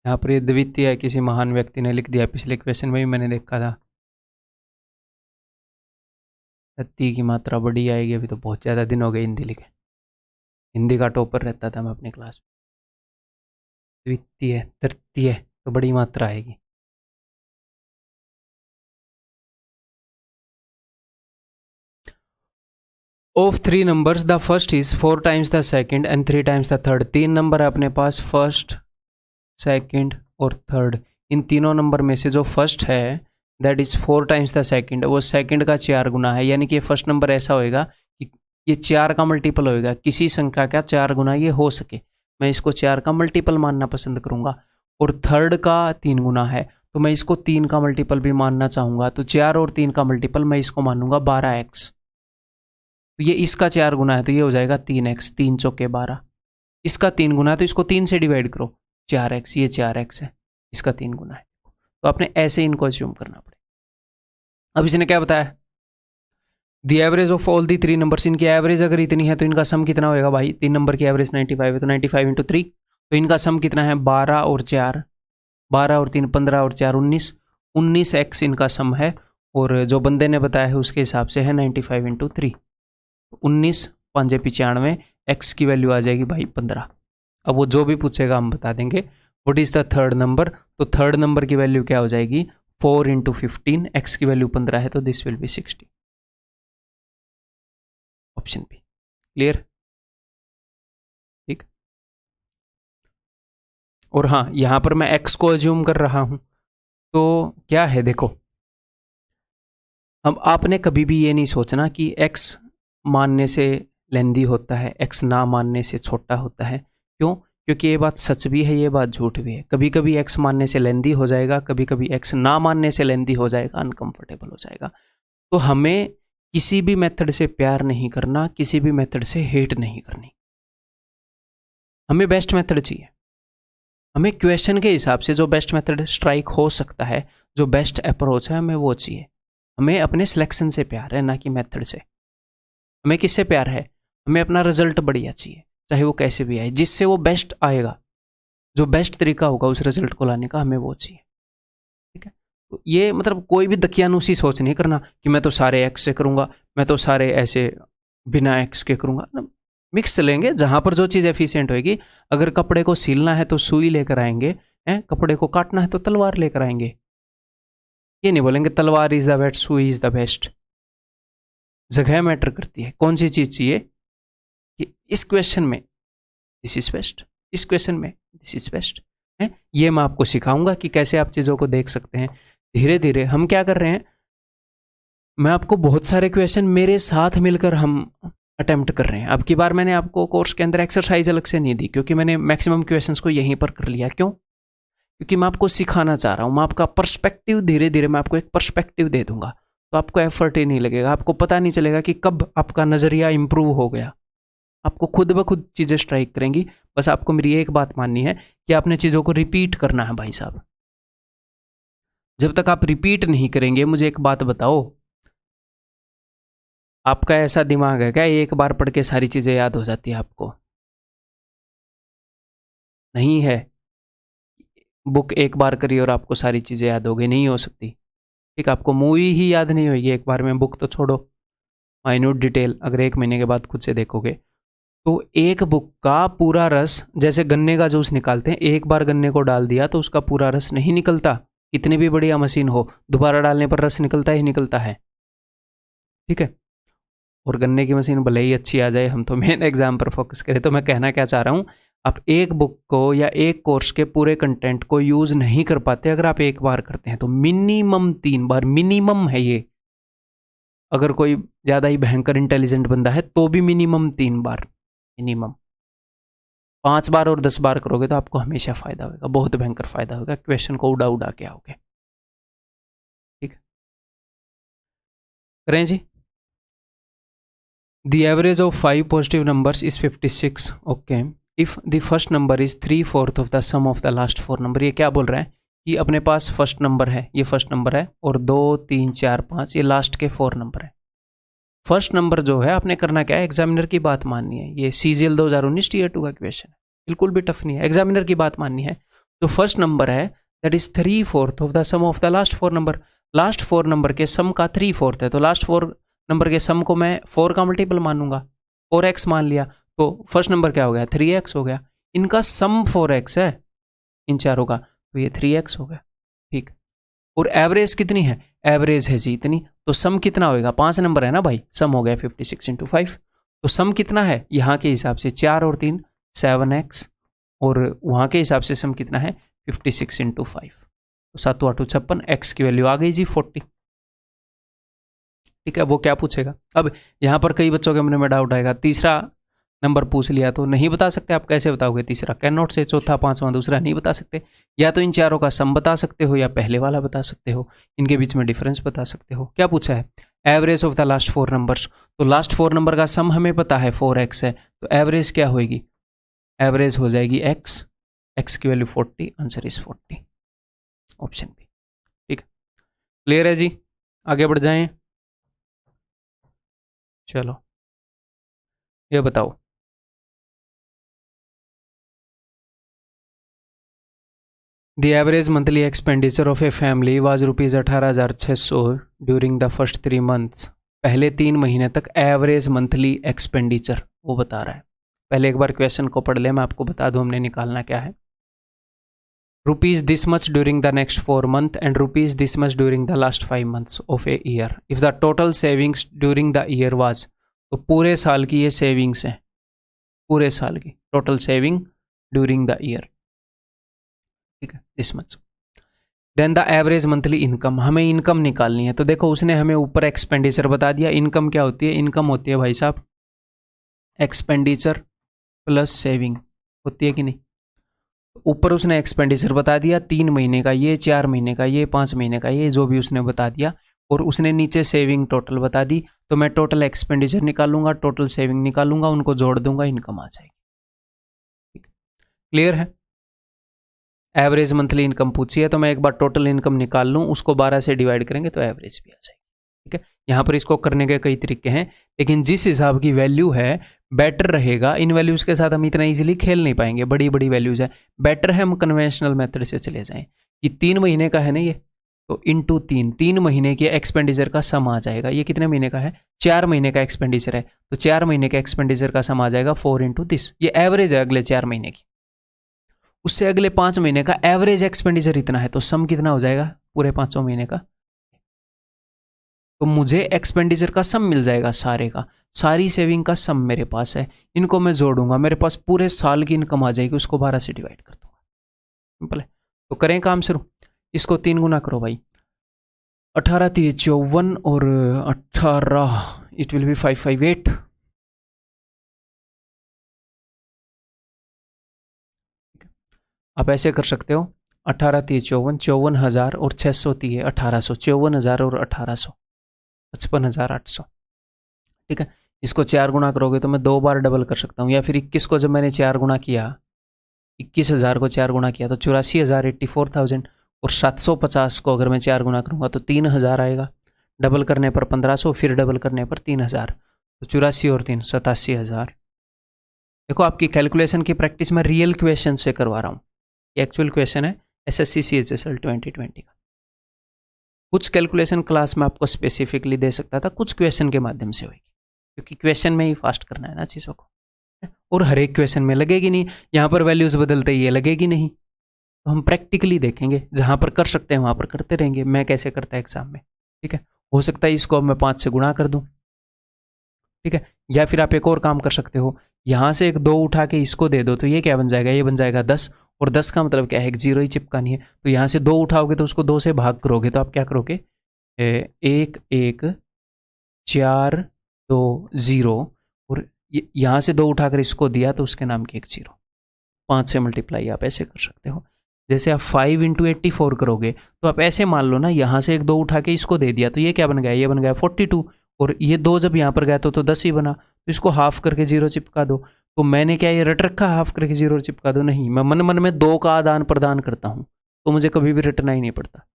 यहाँ पर ये द्वितीय है, किसी महान व्यक्ति ने लिख दिया, पिछले क्वेश्चन में भी मैंने देखा था। ती की मात्रा बड़ी आएगी, अभी तो बहुत ज़्यादा दिन हो गए हिंदी लिखे। हिंदी का टॉपर रहता था मैं अपनी क्लास में। द्वितीय तृतीय तो बड़ी मात्रा आएगी। Of 3 numbers the first is 4 times the second and 3 times the third. 3 number है अपने पास, फर्स्ट सेकंड और थर्ड। इन तीनों नंबर में से जो फर्स्ट है that is 4 times the second, वो सेकंड का 4 गुना है। यानी कि ये फर्स्ट नंबर ऐसा होएगा कि ये 4 का मल्टीपल होएगा, किसी संख्या का 4 गुना ये हो सके, मैं इसको 4 का मल्टीपल मानना पसंद करूंगा। और थर्ड का 3 गुना है तो मैं इसको 3 का मल्टीपल भी मानना चाहूंगा। तो 4 और 3 का मल्टीपल मैं इसको मानूंगा 12x। तो ये इसका 4 गुना है तो ये हो जाएगा 3x, 3 चौके 12। इसका 3 गुना है तो इसको 3 से डिवाइड करो, 4x, ये 4x है, इसका 3 गुना है। तो आपने ऐसे इनको अज्यूम करना पड़ेगा। अब इसने क्या बताया, the average of all the 3 numbers, इनकी एवरेज अगर इतनी है तो इनका सम कितना होएगा भाई, 3 नंबर की एवरेज 95 है तो 95 इंटू 3, तो इनका सम कितना है 12 और 4, 12 और 3 15 और 4 19, 19x इनका सम है। और जो बंदे ने बताया है उसके हिसाब से है 95 इंटू 3, 19 5 95, x की वैल्यू आ जाएगी भाई 15। अब वो जो भी पूछेगा हम बता देंगे। What is the third number, तो थर्ड नंबर की वैल्यू क्या हो जाएगी 4 इंटू 15, x की वैल्यू 15 है तो this will be 60, option B. Clear, ठीक। और हाँ, यहां पर मैं x को अज्यूम कर रहा हूं तो क्या है, देखो हम आपने कभी भी ये नहीं सोचना कि x मानने से लेंदी होता है, x ना मानने से छोटा होता है। क्यों, क्योंकि ये बात सच भी है, ये बात झूठ भी है। कभी कभी x मानने से लेंदी हो जाएगा, कभी कभी x ना मानने से लेंदी हो जाएगा, अनकंफर्टेबल हो जाएगा। तो हमें किसी भी मेथड से प्यार नहीं करना, किसी भी मेथड से हेट नहीं करनी, हमें बेस्ट मेथड चाहिए। हमें क्वेश्चन के हिसाब से जो बेस्ट मेथड स्ट्राइक हो सकता है, जो बेस्ट अप्रोच है, हमें वो चाहिए। हमें अपने सिलेक्शन से प्यार है, ना कि मेथड से। हमें किससे प्यार है, हमें अपना रिजल्ट बढ़िया चाहिए, चाहे वो कैसे भी आए, जिससे वो बेस्ट आएगा, जो बेस्ट तरीका होगा उस रिजल्ट को लाने का, हमें वो चाहिए। ठीक है, तो ये मतलब कोई भी दकियानूसी सोच नहीं करना कि मैं तो सारे एक्स से करूंगा, मैं तो सारे ऐसे बिना एक्स के करूंगा। मिक्स लेंगे, जहां पर जो चीज़ एफिशिएंट होगी। अगर कपड़े को सिलना है तो सुई लेकर आएंगे, हैं, कपड़े को काटना है तो तलवार लेकर आएंगे। ये नहीं बोलेंगे तलवार इज द बेस्ट, सुई इज द बेस्ट। जगह मैटर करती है, कौन सी चीज़ चाहिए कि इस क्वेश्चन में दिस इज बेस्ट, इस क्वेश्चन में दिस इज बेस्ट है। ये मैं आपको सिखाऊंगा कि कैसे आप चीज़ों को देख सकते हैं। धीरे धीरे हम क्या कर रहे हैं, मैं आपको बहुत सारे क्वेश्चन मेरे साथ मिलकर हम अटेम्प्ट कर रहे हैं। अब की बार मैंने आपको कोर्स के अंदर एक्सरसाइज अलग से नहीं दी, क्योंकि मैंने मैक्सिमम क्वेश्चंस को यहीं पर कर लिया। क्यों? क्योंकि मैं आपको सिखाना चाह रहा हूँ। मैं आपका पर्सपेक्टिव, धीरे धीरे मैं आपको एक पर्सपेक्टिव दे दूंगा, तो आपको एफर्ट ही नहीं लगेगा, आपको पता नहीं चलेगा कि कब आपका नज़रिया इंप्रूव हो गया। आपको खुद ब खुद चीज़ें स्ट्राइक करेंगी। बस आपको मेरी एक बात माननी है कि आपने चीज़ों को रिपीट करना है भाई साहब। जब तक आप रिपीट नहीं करेंगे, मुझे एक बात बताओ, आपका ऐसा दिमाग है क्या एक बार पढ़ के सारी चीज़ें याद हो जाती है आपको? नहीं है। बुक एक बार करिए और आपको सारी चीज़ें याद हो गई, नहीं हो सकती। ठीक, आपको मूवी ही याद नहीं होगी एक बार में, बुक तो छोड़ो, माइन्यूट डिटेल अगर 1 महीने के बाद खुद से देखोगे तो एक बुक का पूरा रस, जैसे गन्ने का जूस निकालते हैं, एक बार गन्ने को डाल दिया तो उसका पूरा रस नहीं निकलता। कितनी भी बढ़िया मशीन हो, दोबारा डालने पर रस निकलता ही निकलता है। ठीक है, और गन्ने की मशीन भले ही अच्छी आ जाए, हम तो मेन एग्जाम पर फोकस करें। तो मैं कहना क्या चाह रहा हूँ, आप एक बुक को या एक कोर्स के पूरे कंटेंट को यूज नहीं कर पाते अगर आप एक बार करते हैं तो मिनिमम 3 बार, मिनिमम है ये। अगर कोई ज़्यादा ही भयंकर इंटेलिजेंट बंदा है तो भी मिनिमम 3 बार, मिनिमम 5 बार और 10 बार करोगे तो आपको हमेशा फायदा होगा, बहुत भयंकर फायदा होगा। क्वेश्चन को उड़ा उड़ा के आओगे। ठीक है, करें जी। The average of 5 positive numbers is 56. Okay. If the first number is 3/4 of the sum of the last 4 number, ये क्या बोल रहा है कि अपने पास फर्स्ट नंबर है, ये फर्स्ट नंबर है, और 2 3 4 5 ये लास्ट के 4 नंबर है। फर्स्ट नंबर जो है आपने करना क्या है, एग्जामिनर की बात माननी है। ये CGL 2019 Tier 2 का क्वेश्चन है, बिल्कुल भी टफ नहीं है, एग्जामिनर की बात माननी है। तो फर्स्ट नंबर है that is 3/4 of the sum of the last 4 number. Last 4 number के सम का 3/4 है, तो लास्ट 4 नंबर के सम को मैं 4 का मल्टीपल मानूंगा, 4x मान लिया, तो फर्स्ट नंबर क्या हो गया, 3x हो गया। इनका सम 4x है इन चारों का, तो ये 3x हो गया। ठीक, और एवरेज कितनी है, एवरेज है जी इतनी, तो सम कितना होगा, 5 नंबर है ना भाई, सम हो गया 56 × 5। तो सम कितना है यहाँ के हिसाब से, 4 और 3 7x, और वहाँ के हिसाब से सम कितना है 56 × 5, तो 7 8 56, x की वैल्यू आ गई जी 40। ठीक है, वो क्या पूछेगा। अब यहाँ पर कई बच्चों के मन में डाउट आएगा, तीसरा नंबर पूछ लिया तो नहीं बता सकते, आप कैसे बताओगे तीसरा, कैन नॉट से, चौथा पांचवा दूसरा नहीं बता सकते। या तो इन चारों का सम बता सकते हो या पहले वाला बता सकते हो, इनके बीच में डिफरेंस बता सकते हो। क्या पूछा है, average of the last 4 numbers, तो लास्ट 4 नंबर का सम हमें पता है 4x है, तो एवरेज क्या होगी, एवरेज हो जाएगी x, x की value 40, answer is 40, option B. ठीक, क्लियर है जी, आगे बढ़ जाएं। चलो ये बताओ, The average monthly expenditure of a family was rupees 18,600 during the first 3 months. पहले 3 महीने तक एवरेज मंथली एक्सपेंडिचर वो बता रहा है। पहले एक बार क्वेश्चन को पढ़ ले, मैं आपको बता दूं हमने निकालना क्या है। Rupees this much during the next 4 months and rupees this much during the last 5 months of a year. If the total savings during the year was, तो पूरे साल की ये सेविंग्स है, पूरे साल की total saving during the year. ठीक है, this much. Then the average monthly income, हमें इनकम निकालनी है। तो देखो उसने हमें ऊपर एक्सपेंडिचर बता दिया, इनकम क्या होती है, इनकम होती है भाई साहब एक्सपेंडिचर प्लस सेविंग, होती है कि नहीं। ऊपर उसने एक्सपेंडिचर बता दिया 3 महीने का ये, 4 महीने का ये, 5 महीने का ये, जो भी उसने बता दिया, और उसने नीचे सेविंग टोटल बता दी। तो मैं टोटल एक्सपेंडिचर निकालूंगा, टोटल सेविंग निकालूंगा, उनको जोड़ दूंगा, इनकम आ जाएगी। ठीक, क्लियर है। एवरेज मंथली इनकम पूछी है तो मैं एक बार टोटल इनकम निकाल लूँ, उसको 12 से डिवाइड करेंगे तो एवरेज भी आ जाएगी। ठीक है, यहाँ पर इसको करने के कई तरीके हैं, लेकिन जिस हिसाब की वैल्यू है बेटर रहेगा। इन वैल्यूज़ के साथ हम इतना इजीली खेल नहीं पाएंगे, बड़ी बड़ी वैल्यूज़ है, बेटर है हम कन्वेंशनल मेथड से चले जाएं। कि 3 महीने का है ना ये, तो इंटू 3 महीने के एक्सपेंडिचर का सम आ जाएगा। ये कितने महीने का है? 4 महीने का एक्सपेंडिचर है, तो 4 महीने का एक्सपेंडिचर का सम आ जाएगा 4 इंटू दिस। ये एवरेज है अगले 4 महीने की। उससे अगले 5 महीने का एवरेज एक्सपेंडिचर इतना है, तो सम कितना हो जाएगा पूरे 5 महीने का? तो मुझे एक्सपेंडिचर का सम मिल जाएगा सारे का, सारी सेविंग का सम मेरे पास है। इनको मैं जोड़ूंगा, मेरे पास पूरे साल की इनकम आ जाएगी, उसको 12 से डिवाइड कर दूंगा। सिंपल है। तो करें काम शुरू। इसको 3 गुना करो भाई, 18 3 54 और 18 इट विल बी 558। आप ऐसे कर सकते हो, 18 3 54, 54,000 और 600 3 1800, 54,000 और 1800, 55,800। ठीक है, इसको 4 गुना करोगे तो मैं 2 बार डबल कर सकता हूँ, या फिर 21 को जब मैंने 4 गुना किया, 21,000 को 4 गुना किया तो 84,000 84,000, और 750 को अगर मैं 4 गुना करूँगा तो 3,000 आएगा। डबल करने पर 1500, फिर डबल करने पर 3,000, तो 84 और 3 87,000। देखो आपकी कैलकुलेशन की प्रैक्टिस मैं रियल क्वेश्चन से करवा रहा हूँ। ये एक्चुअल क्वेश्चन है SSC CHSL 2020 का। कुछ कैलकुलेशन क्लास में आपको स्पेसिफिकली दे सकता था, कुछ क्वेश्चन के माध्यम से होगी, क्योंकि क्वेश्चन में ही फास्ट करना है ना चीज़ों को, और हर एक क्वेश्चन में लगेगी नहीं। यहाँ पर वैल्यूज बदलते ही ये लगेगी नहीं, तो हम प्रैक्टिकली देखेंगे, जहाँ पर कर सकते हैं वहाँ पर करते रहेंगे। मैं कैसे करता है एग्जाम में, ठीक है। हो सकता है इसको अब मैं 5 से गुणा कर दूँ, ठीक है। या फिर आप एक और काम कर सकते हो, यहाँ से एक 2 उठा के इसको दे दो, तो ये क्या बन जाएगा? ये बन जाएगा 10, और 10 का मतलब क्या है? एक 0 ही चिपकानी है। तो यहाँ से 2 उठाओगे तो उसको 2 से भाग करोगे, तो आप क्या करोगे? 1 1 4 2 0, और यहाँ से 2 उठाकर इसको दिया तो उसके नाम की एक 0। 5 से मल्टीप्लाई आप ऐसे कर सकते हो। जैसे आप 5 इंटू 84 करोगे तो आप ऐसे मान लो ना, यहाँ से एक 2 उठा के इसको दे दिया तो ये क्या बन गया? ये बन गया 42, और ये 2 जब यहाँ पर गया तो 10 ही बना, तो इसको हाफ करके 0 चिपका दो। तो मैंने क्या ये रट रखा हाफ करके 0 चिपका दो? नहीं, मैं मन मन में 2 का आदान प्रदान करता हूँ, तो मुझे कभी भी रटना ही नहीं पड़ता।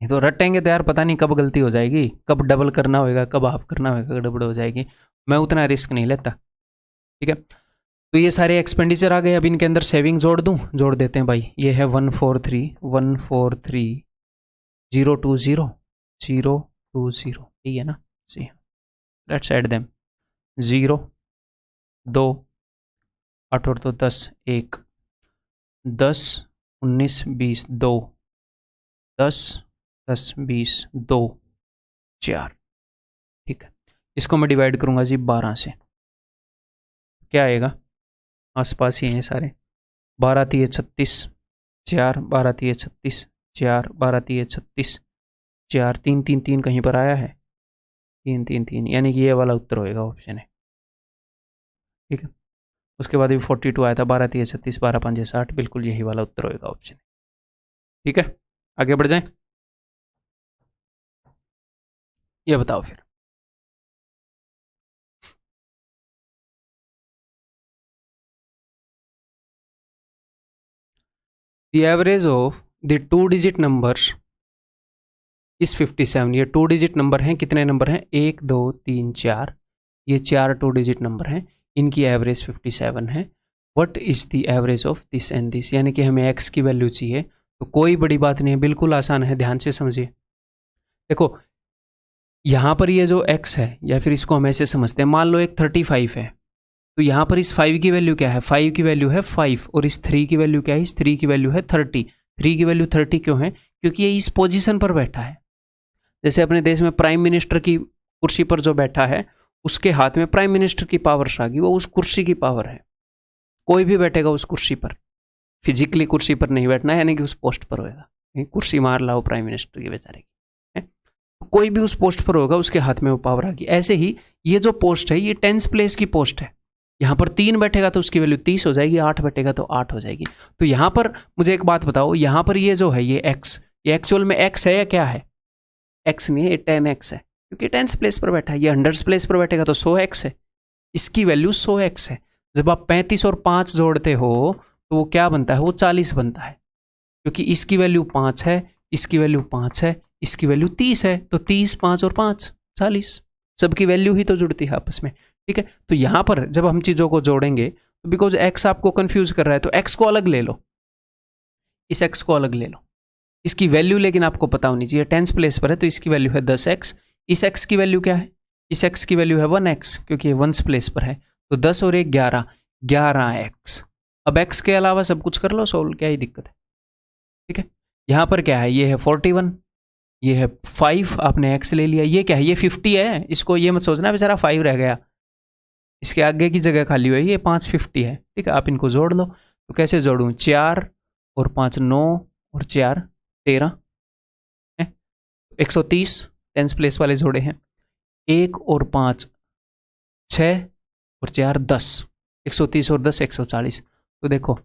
ये तो रटेंगे तो यार पता नहीं कब गलती हो जाएगी, कब डबल करना होगा, कब हाफ करना होगा, गड़बड़ हो जाएगी। मैं उतना रिस्क नहीं लेता, ठीक है। तो ये सारे एक्सपेंडिचर आ गए। अब इनके अंदर सेविंग जोड़ दूं, जोड़ देते हैं भाई। ये है 143 143 020 020, यही है ना? जी हाँ, लेट्स ऐड देम। 0 2 8 और 2 10 1 10 19 20 2 10 10 20 2 4, ठीक है। इसको मैं डिवाइड करूंगा जी 12 से, क्या आएगा? आसपास ही हैं सारे। 12 3 36 4, 12 3 36 4, 12 3 36 4, 3 3 3 कहीं पर आया है? 3 3 3, यानी कि ये वाला उत्तर होएगा, ऑप्शन है, ठीक है। उसके बाद भी 42 आया था, 12 3 36 12 5 60, बिल्कुल यही वाला उत्तर होएगा, ऑप्शन है, ठीक है। आगे बढ़ जाएं, ये बताओ फिर। The average of the 2-digit numbers is 57। ये 2 डिजिट नंबर हैं। कितने नंबर हैं? 1 2 3 4, ये 4 2 डिजिट नंबर हैं, इनकी एवरेज 57 है। What is the average of this and this? यानी कि हमें x की वैल्यू चाहिए, तो कोई बड़ी बात नहीं है, बिल्कुल आसान है, ध्यान से समझिए। देखो यहाँ पर ये जो x है, या फिर इसको हम ऐसे समझते हैं, मान लो एक 35 है, तो यहाँ पर इस 5 की वैल्यू क्या है? 5 की वैल्यू है 5, और इस 3 की वैल्यू क्या है? इस 3 की वैल्यू है 30। 3 की वैल्यू 30 क्यों है? क्योंकि ये इस पोजीशन पर बैठा है। जैसे अपने देश में प्राइम मिनिस्टर की कुर्सी पर जो बैठा है, उसके हाथ में प्राइम मिनिस्टर की पावर आ गई, वो उस कुर्सी की पावर है। कोई भी बैठेगा उस कुर्सी पर, फिजिकली कुर्सी पर नहीं बैठना है, यानी कि उस पोस्ट पर होएगा। कुर्सी मार लाओ प्राइम मिनिस्टर की बेचारे की, कोई भी उस पोस्ट पर होगा, उसके हाथ में वो पावर आ गई। ऐसे ही ये जो पोस्ट है, ये 10th प्लेस की पोस्ट है। यहाँ पर 3 बैठेगा तो उसकी वैल्यू 30 हो जाएगी, 8 बैठेगा तो 8 हो जाएगी। तो यहाँ पर मुझे एक बात बताओ, यहाँ पर ये जो है ये x, ये एक्चुअल में x है या क्या है? x नहीं है, ये 10x है, क्योंकि 10th प्लेस पर बैठा है। ये 100th प्लेस पर बैठेगा तो 100x है, इसकी वैल्यू 100x है। जब आप 35 और 5 जोड़ते हो तो वो क्या बनता है? वो 40 बनता है, क्योंकि इसकी वैल्यू 5 है, इसकी वैल्यू 5 है, इसकी वैल्यू 30 है, तो 30 5 और 5 40, सबकी वैल्यू ही तो जुड़ती है आपस में, ठीक है। तो यहाँ पर जब हम चीज़ों को जोड़ेंगे, तो बिकॉज x आपको कंफ्यूज कर रहा है, तो x को अलग ले लो। इस x को अलग ले लो, इसकी वैल्यू लेकिन आपको पता होनी चाहिए, टेंस प्लेस पर है तो इसकी वैल्यू है 10x, इस x की वैल्यू क्या है, इस x की वैल्यू है 1x क्योंकि ये वंस प्लेस पर है, तो 10 और 1 11, 11x। अब x के अलावा सब कुछ कर लो सोल्व, क्या ही दिक्कत है, ठीक है। यहाँ पर क्या है, ये है 41, ये है 5, आपने x ले लिया, ये क्या है, ये 50 है, इसको ये मत सोचना बेचारा 5 रह गया, इसके आगे की जगह खाली हुई है, ये 550 है, ठीक है। आप इनको जोड़ लो, तो कैसे जोड़ूं, 4 और 5 9 और 4 13, 130 टेंस प्लेस वाले जोड़े हैं, 1 और 5 6 और 4 10, 130 और 10 140, तो देखो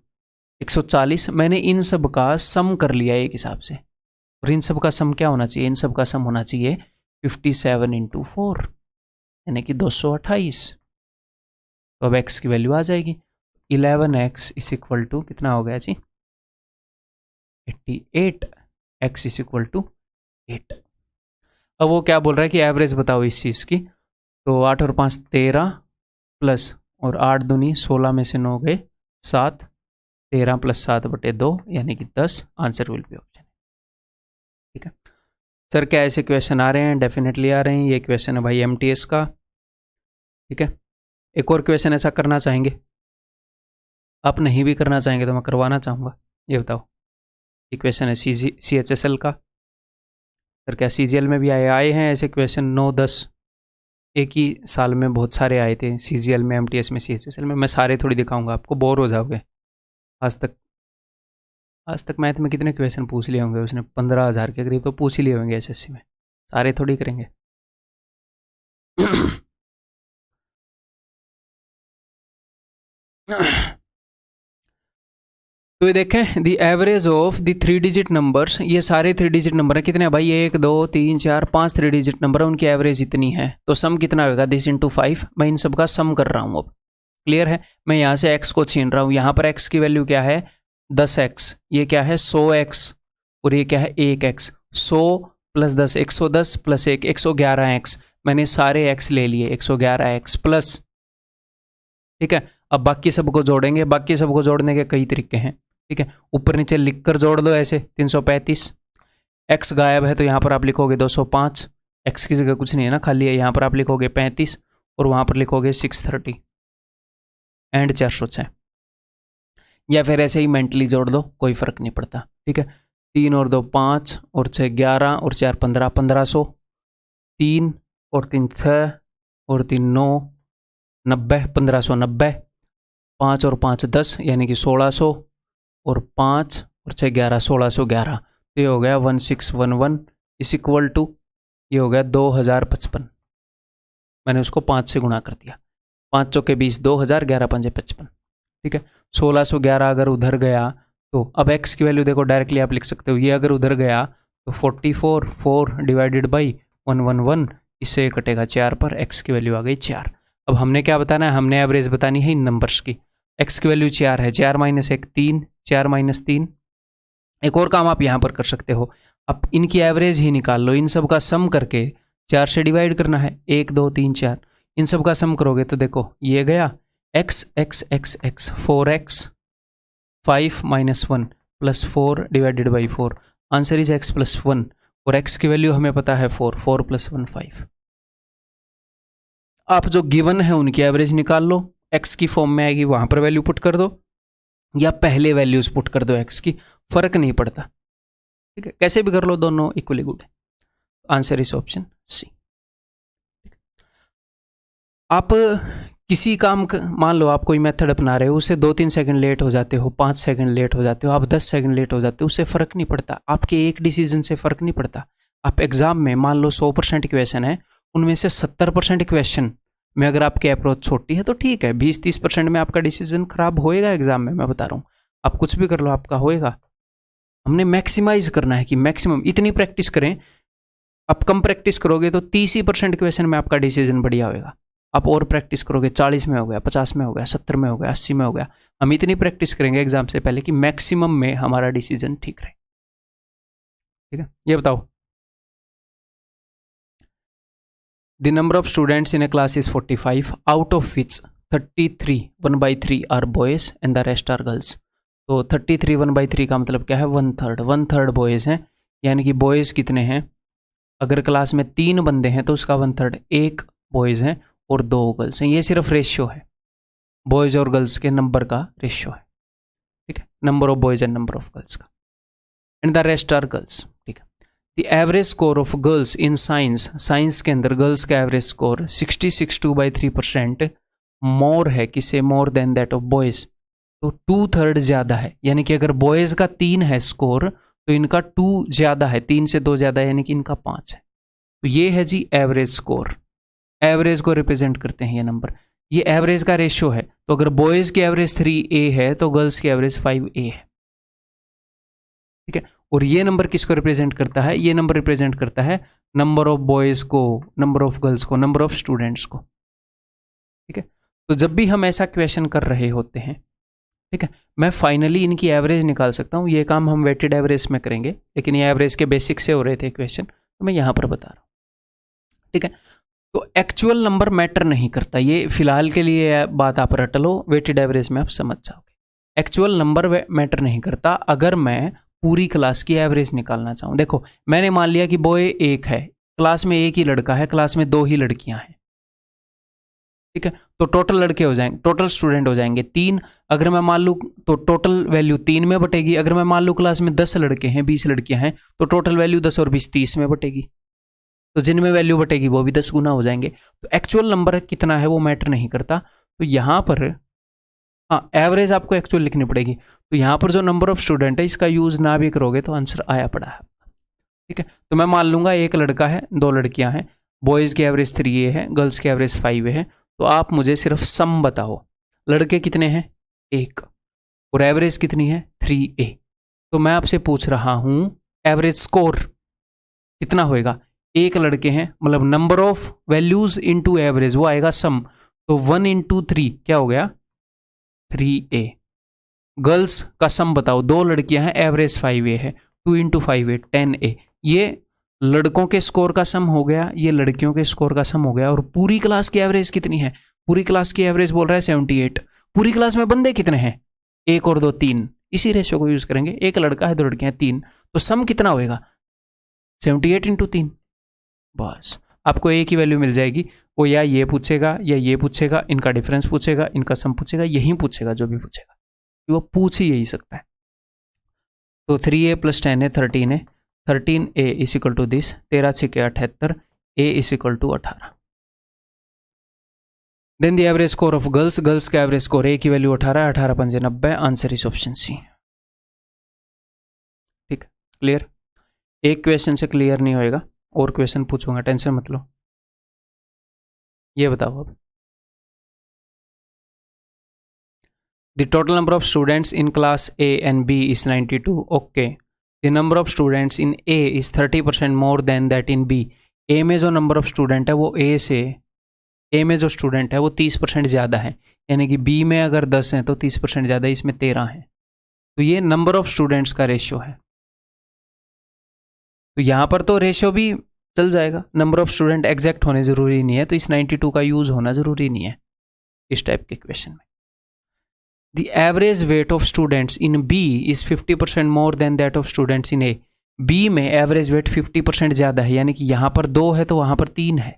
140 मैंने इन सब का सम कर लिया एक हिसाब से, और इन सब का सम क्या होना चाहिए, इन सब का सम होना चाहिए 57 × 4 यानी कि 228, तो अब x की वैल्यू आ जाएगी 11x इज इक्वल टू कितना हो गया जी 88, x इज इक्वल टू 8। अब वो क्या बोल रहा है कि एवरेज बताओ इस चीज़ की, तो 8 और 5 13 प्लस और 8 दूनी 16 में से 9 गए 7, 13 + 7/2 यानी कि 10, आंसर विल बी ऑप्शन, ठीक है। सर क्या ऐसे क्वेश्चन आ रहे हैं, डेफिनेटली आ रहे हैं, ये क्वेश्चन है भाई MTS का, ठीक है। एक और क्वेश्चन ऐसा करना चाहेंगे, आप नहीं भी करना चाहेंगे तो मैं करवाना चाहूँगा, ये बताओ। ये क्वेश्चन है CHSL का, सर क्या CGL में भी आए हैं ऐसे क्वेश्चन 9-10 एक ही साल में, बहुत सारे आए थे CGL में, MTS में, CHSL में, मैं सारे थोड़ी दिखाऊंगा आपको, बोर हो जाओगे। आज तक मैथ में कितने क्वेश्चन पूछ लिए होंगे उसने, 15,000 के करीब तो पूछ ही लिए होंगे SSC में, सारे थोड़ी करेंगे। तो ये देखें the average of the 3 digit numbers, ये सारे 3 डिजिट नंबर है, कितने भाई 1 2 3 4 5 3 डिजिट नंबर है, उनकी एवरेज इतनी है, तो सम कितना होगा, दिस × 5, मैं इन सब का सम कर रहा हूँ। अब क्लियर है, मैं यहाँ से x को छीन रहा हूँ, यहाँ पर x की वैल्यू क्या है 10x, ये क्या है 100x, और ये क्या है 1x, 100 + 10 110 + 1 111x, मैंने सारे x ले लिए 111x प्लस, ठीक है। अब बाकी सबको जोड़ेंगे, बाकी सबको जोड़ने के कई तरीके हैं, ठीक है, ऊपर नीचे लिखकर जोड़ दो ऐसे 335, x गायब है तो यहाँ पर आप लिखोगे 205, x की जगह कुछ नहीं है ना, खाली है, यहाँ पर आप लिखोगे 35 और वहाँ पर लिखोगे 630 एंड 406, या फिर ऐसे ही मेंटली जोड़ दो, कोई फर्क नहीं पड़ता, ठीक है। 3 और 2 5 और 6 11 और 4 15, 1500, 3 और 3 6 और 3 9 90, 1590, 5 और 5 10 यानी कि 1600, और 5 और 6 11 1611, तो ये हो गया 1611 इज इक्वल टू, ये हो गया 2055, मैंने उसको 5 से गुणा कर दिया, 5 चौके 20, 2000, 11 पंजे 55, ठीक है। 1611 अगर उधर गया तो अब x की वैल्यू देखो डायरेक्टली आप लिख सकते हो, ये अगर उधर गया तो 44 4 डिवाइडेड बाई 111, इससे कटेगा 4 पर, x की वैल्यू आ गई 4। अब हमने क्या बताना है, हमने एवरेज बतानी है इन नंबर्स की, x की वैल्यू 4 है, 4 - 1 3, 4 - 3, एक और काम आप यहाँ पर कर सकते हो, आप इनकी एवरेज ही निकाल लो, इन सब का सम करके 4 से डिवाइड करना है, 1 2 3 4, इन सब का सम करोगे तो देखो ये गया x x x x 4x 5 - 1 + 4 divided by 4, answer is x + 1, और x की वैल्यू हमें पता है 4, 4 + 1 5। आप जो गिवन है उनकी एवरेज निकाल लो, x की फॉर्म में आएगी, वहां पर वैल्यू पुट कर दो, या पहले वैल्यूज पुट कर दो x की, फर्क नहीं पड़ता, ठीक है, कैसे भी कर लो, दोनों इक्वली गुड है। Answer is option C. आप किसी काम मान लो आप कोई मेथड अपना रहे हो, उससे 2-3 सेकंड लेट हो जाते हो, 5 सेकंड लेट हो जाते हो, आप 10 सेकंड लेट हो जाते हो, उससे फ़र्क नहीं पड़ता, आपके एक डिसीजन से फ़र्क नहीं पड़ता। आप एग्जाम में मान लो 100% क्वेश्चन है, उनमें से 70% क्वेश्चन में अगर आपकी अप्रोच छोटी है तो ठीक है, 20-30% में आपका डिसीजन खराब होएगा एग्जाम में, मैं बता रहा हूँ, आप कुछ भी कर लो आपका होएगा। हमने मैक्सिमाइज करना है कि मैक्सिमम इतनी प्रैक्टिस करें, आप कम प्रैक्टिस करोगे तो 30% क्वेश्चन में आपका डिसीजन बढ़िया होएगा, आप और प्रैक्टिस करोगे 40 में हो गया, 50 में हो गया, 70 में हो गया, 80 में हो गया। हम इतनी प्रैक्टिस करेंगे एग्जाम से पहले कि मैक्सिमम में हमारा डिसीजन ठीक रहे, ठीक है। ये बताओ, the number of students in a class is 45, out of which 33 1/3 are boys and the rest are girls. तो 33 1/3 का मतलब क्या है, 1/3। 1/3 बॉयज़ हैं, यानी कि बॉयज़ कितने हैं, अगर क्लास में 3 बंदे हैं तो उसका 1/3 1 बॉयज़ हैं और 2 गर्ल्स हैं। ये सिर्फ रेशियो है, बॉयज़ और गर्ल्स के नंबर का रेशियो है, ठीक है, number of boys and number of girls का। And the rest are girls, ठीक है। The average score of girls in science, science के अंदर गर्ल्स का एवरेज स्कोर 60.62% मोर है, किसे, more than that of boys, तो 2/3 ज़्यादा है। यानी कि अगर बॉयज़ का 3 है स्कोर तो इनका 2 ज़्यादा है, 3 से 2 ज़्यादा है, यानी कि इनका 5 है। तो ये है जी एवरेज स्कोर, एवरेज को रिप्रेजेंट करते हैं ये नंबर। ये एवरेज का रेशियो है, तो अगर बॉयज़ की एवरेज 3A है तो गर्ल्स की एवरेज 5A है, ठीक है। और ये नंबर किसको रिप्रेजेंट करता है, ये नंबर रिप्रेजेंट करता है नंबर ऑफ बॉयज़ को, नंबर ऑफ गर्ल्स को, नंबर ऑफ स्टूडेंट्स को, ठीक है। तो जब भी हम ऐसा क्वेश्चन कर रहे होते हैं, ठीक है, मैं फाइनली इनकी एवरेज निकाल सकता हूँ। ये काम हम वेटेड एवरेज में करेंगे, लेकिन ये एवरेज के बेसिक से हो रहे थे क्वेश्चन, तो मैं यहाँ पर बता रहा हूँ, ठीक है। तो एक्चुअल नंबर मैटर नहीं करता, ये फिलहाल के लिए बात आप रट लो, वेटेड एवरेज में आप समझ जाओगे। एक्चुअल नंबर मैटर नहीं करता अगर मैं पूरी क्लास की एवरेज निकालना चाहूँ। देखो मैंने मान लिया कि बॉय 1 है, क्लास में 1 ही लड़का है, क्लास में 2 ही लड़कियाँ हैं, ठीक है। तो टोटल लड़के हो जाएंगे, टोटल स्टूडेंट हो जाएंगे 3। अगर मैं मान लूँ तो टोटल वैल्यू 3 में बटेगी। अगर मैं मान लूँ क्लास में 10 लड़के हैं, 20 लड़कियां हैं, तो टोटल वैल्यू 10 और 20 30 में बटेगी। तो जिनमें वैल्यू बटेगी वो भी 10 गुना हो जाएंगे। तो एक्चुअल नंबर कितना है वो मैटर नहीं करता। तो यहाँ पर हाँ एवरेज आपको एक्चुअल लिखनी पड़ेगी। तो यहाँ पर जो नंबर ऑफ स्टूडेंट है इसका यूज ना भी करोगे तो आंसर आया पड़ा है, ठीक है। तो मैं मान लूँगा 1 लड़का है, 2 लड़कियाँ हैं, बॉयज़ की एवरेज 3A है, गर्ल्स की एवरेज 5A है। तो आप मुझे सिर्फ सम बताओ, लड़के कितने हैं 1 और एवरेज कितनी है 3A। तो मैं आपसे पूछ रहा हूँ एवरेज स्कोर कितना होएगा, 1 लड़के हैं मतलब number of values into average, वो आएगा सम। तो 1 × 3 क्या हो गया 3A। गर्ल्स का सम बताओ, 2 लड़कियां हैं, एवरेज 5A है, 2 × 5A 10A। ये लड़कों के स्कोर का सम हो गया, ये लड़कियों के स्कोर का सम हो गया। और पूरी क्लास की एवरेज कितनी है, पूरी क्लास की एवरेज बोल रहा है 78। पूरी क्लास में बंदे कितने हैं 1 और 2 3, इसी रेशियो को यूज करेंगे। 1 लड़का है, 2 लड़कियां हैं, 3, तो सम कितना होएगा 78 × 3। बस आपको एक ही वैल्यू मिल जाएगी। वो या ये पूछेगा या ये पूछेगा, इनका डिफरेंस पूछेगा, इनका सम पूछेगा, यही पूछेगा, जो भी पूछेगा वो पूछ ही यही सकता है। तो 3A + 10A 13A, 13A = this, 13 × 6 = 78, A = 18। Then the average score of girls, girls का एवरेज स्कोर A की value 18, 18 × 5 = 90, answer is option C, ठीक, क्लियर। एक क्वेश्चन से क्लियर नहीं होएगा, और क्वेश्चन पूछूंगा, टेंशन मत लो। ये बताओ अब, the total number of students in class A and B is 92, okay. The number of students in A is 30% more than that in B। A में जो नंबर ऑफ स्टूडेंट है वो A में जो स्टूडेंट है वो 30% ज़्यादा है, यानी कि B में अगर 10 हैं तो 30% ज़्यादा, इसमें 13 है। तो ये नंबर ऑफ स्टूडेंट्स का रेशियो है। तो यहाँ पर तो रेशियो भी चल जाएगा, नंबर ऑफ स्टूडेंट एग्जैक्ट होने ज़रूरी नहीं है, तो इस 92 का यूज़ होना ज़रूरी नहीं है इस टाइप के क्वेश्चन में। The average weight of students in B is 50% more than that of students in A। B में एवरेज वेट 50% ज़्यादा है, यानी कि यहाँ पर 2 है तो वहाँ पर 3 है।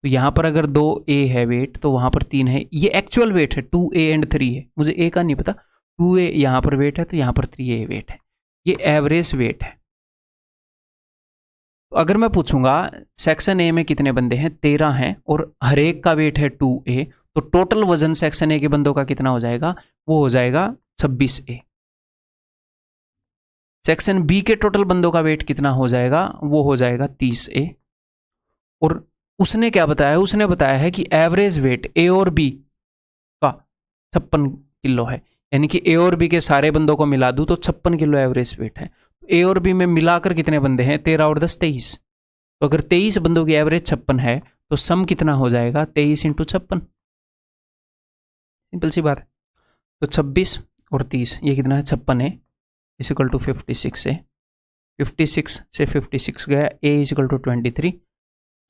तो यहाँ पर अगर 2A है वेट तो वहाँ पर 3 है। ये एक्चुअल वेट है, 2A and 3 है, मुझे A का नहीं पता। 2A यहाँ पर वेट है तो यहाँ पर 3A वेट है, ये एवरेज वेट है। तो अगर मैं पूछूंगा सेक्शन A में कितने बंदे हैं, 13 हैं, और हर एक का वेट है 2A, तो टोटल वजन सेक्शन A के बंदों का कितना हो जाएगा, वो हो जाएगा 26A। सेक्शन B के टोटल बंदों का वेट कितना हो जाएगा, वो हो जाएगा 30A। और उसने क्या बताया, उसने बताया है कि एवरेज वेट A और B का 56 किलो है, यानी कि A और B के सारे बंदों को मिला दूं तो 56 किलो एवरेज वेट है। A और B में मिलाकर कितने बंदे हैं, 13 और 10 23। तो अगर 23 बंदों की एवरेज 56 है तो सम कितना हो जाएगा 23 × 56, सिंपल सी बात है। तो 26 और 30 ये कितना है 56A = 56A, 56 से 56 गया, A = 23।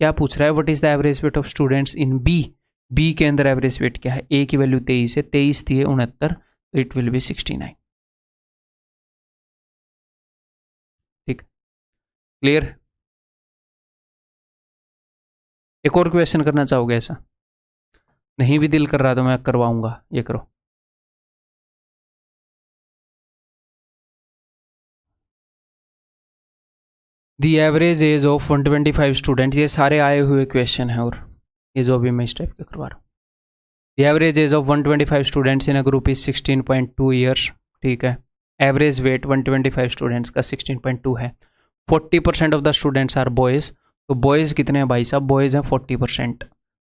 क्या पूछ रहा है, what is the average weight of students in B के अंदर एवरेज वेट क्या है, A की वैल्यू 23 है, 23 थी 69, तो इट विल बी 69। क्लियर? एक और क्वेश्चन करना चाहोगे ऐसा? नहीं भी दिल कर रहा तो मैं करवाऊंगा, ये करो। The average age of 125 students, ये सारे आए हुए क्वेश्चन हैं और ये जो भी मैं इस टाइप के करवा रहा हूँ। The average age of 125 students in a group is 16.2 years, ठीक है। एवरेज वेट 125 स्टूडेंट्स का 16.2 है। 40% of the students are boys, तो बॉयज़ कितने हैं भाई साहब? बॉयज़ हैं 40%,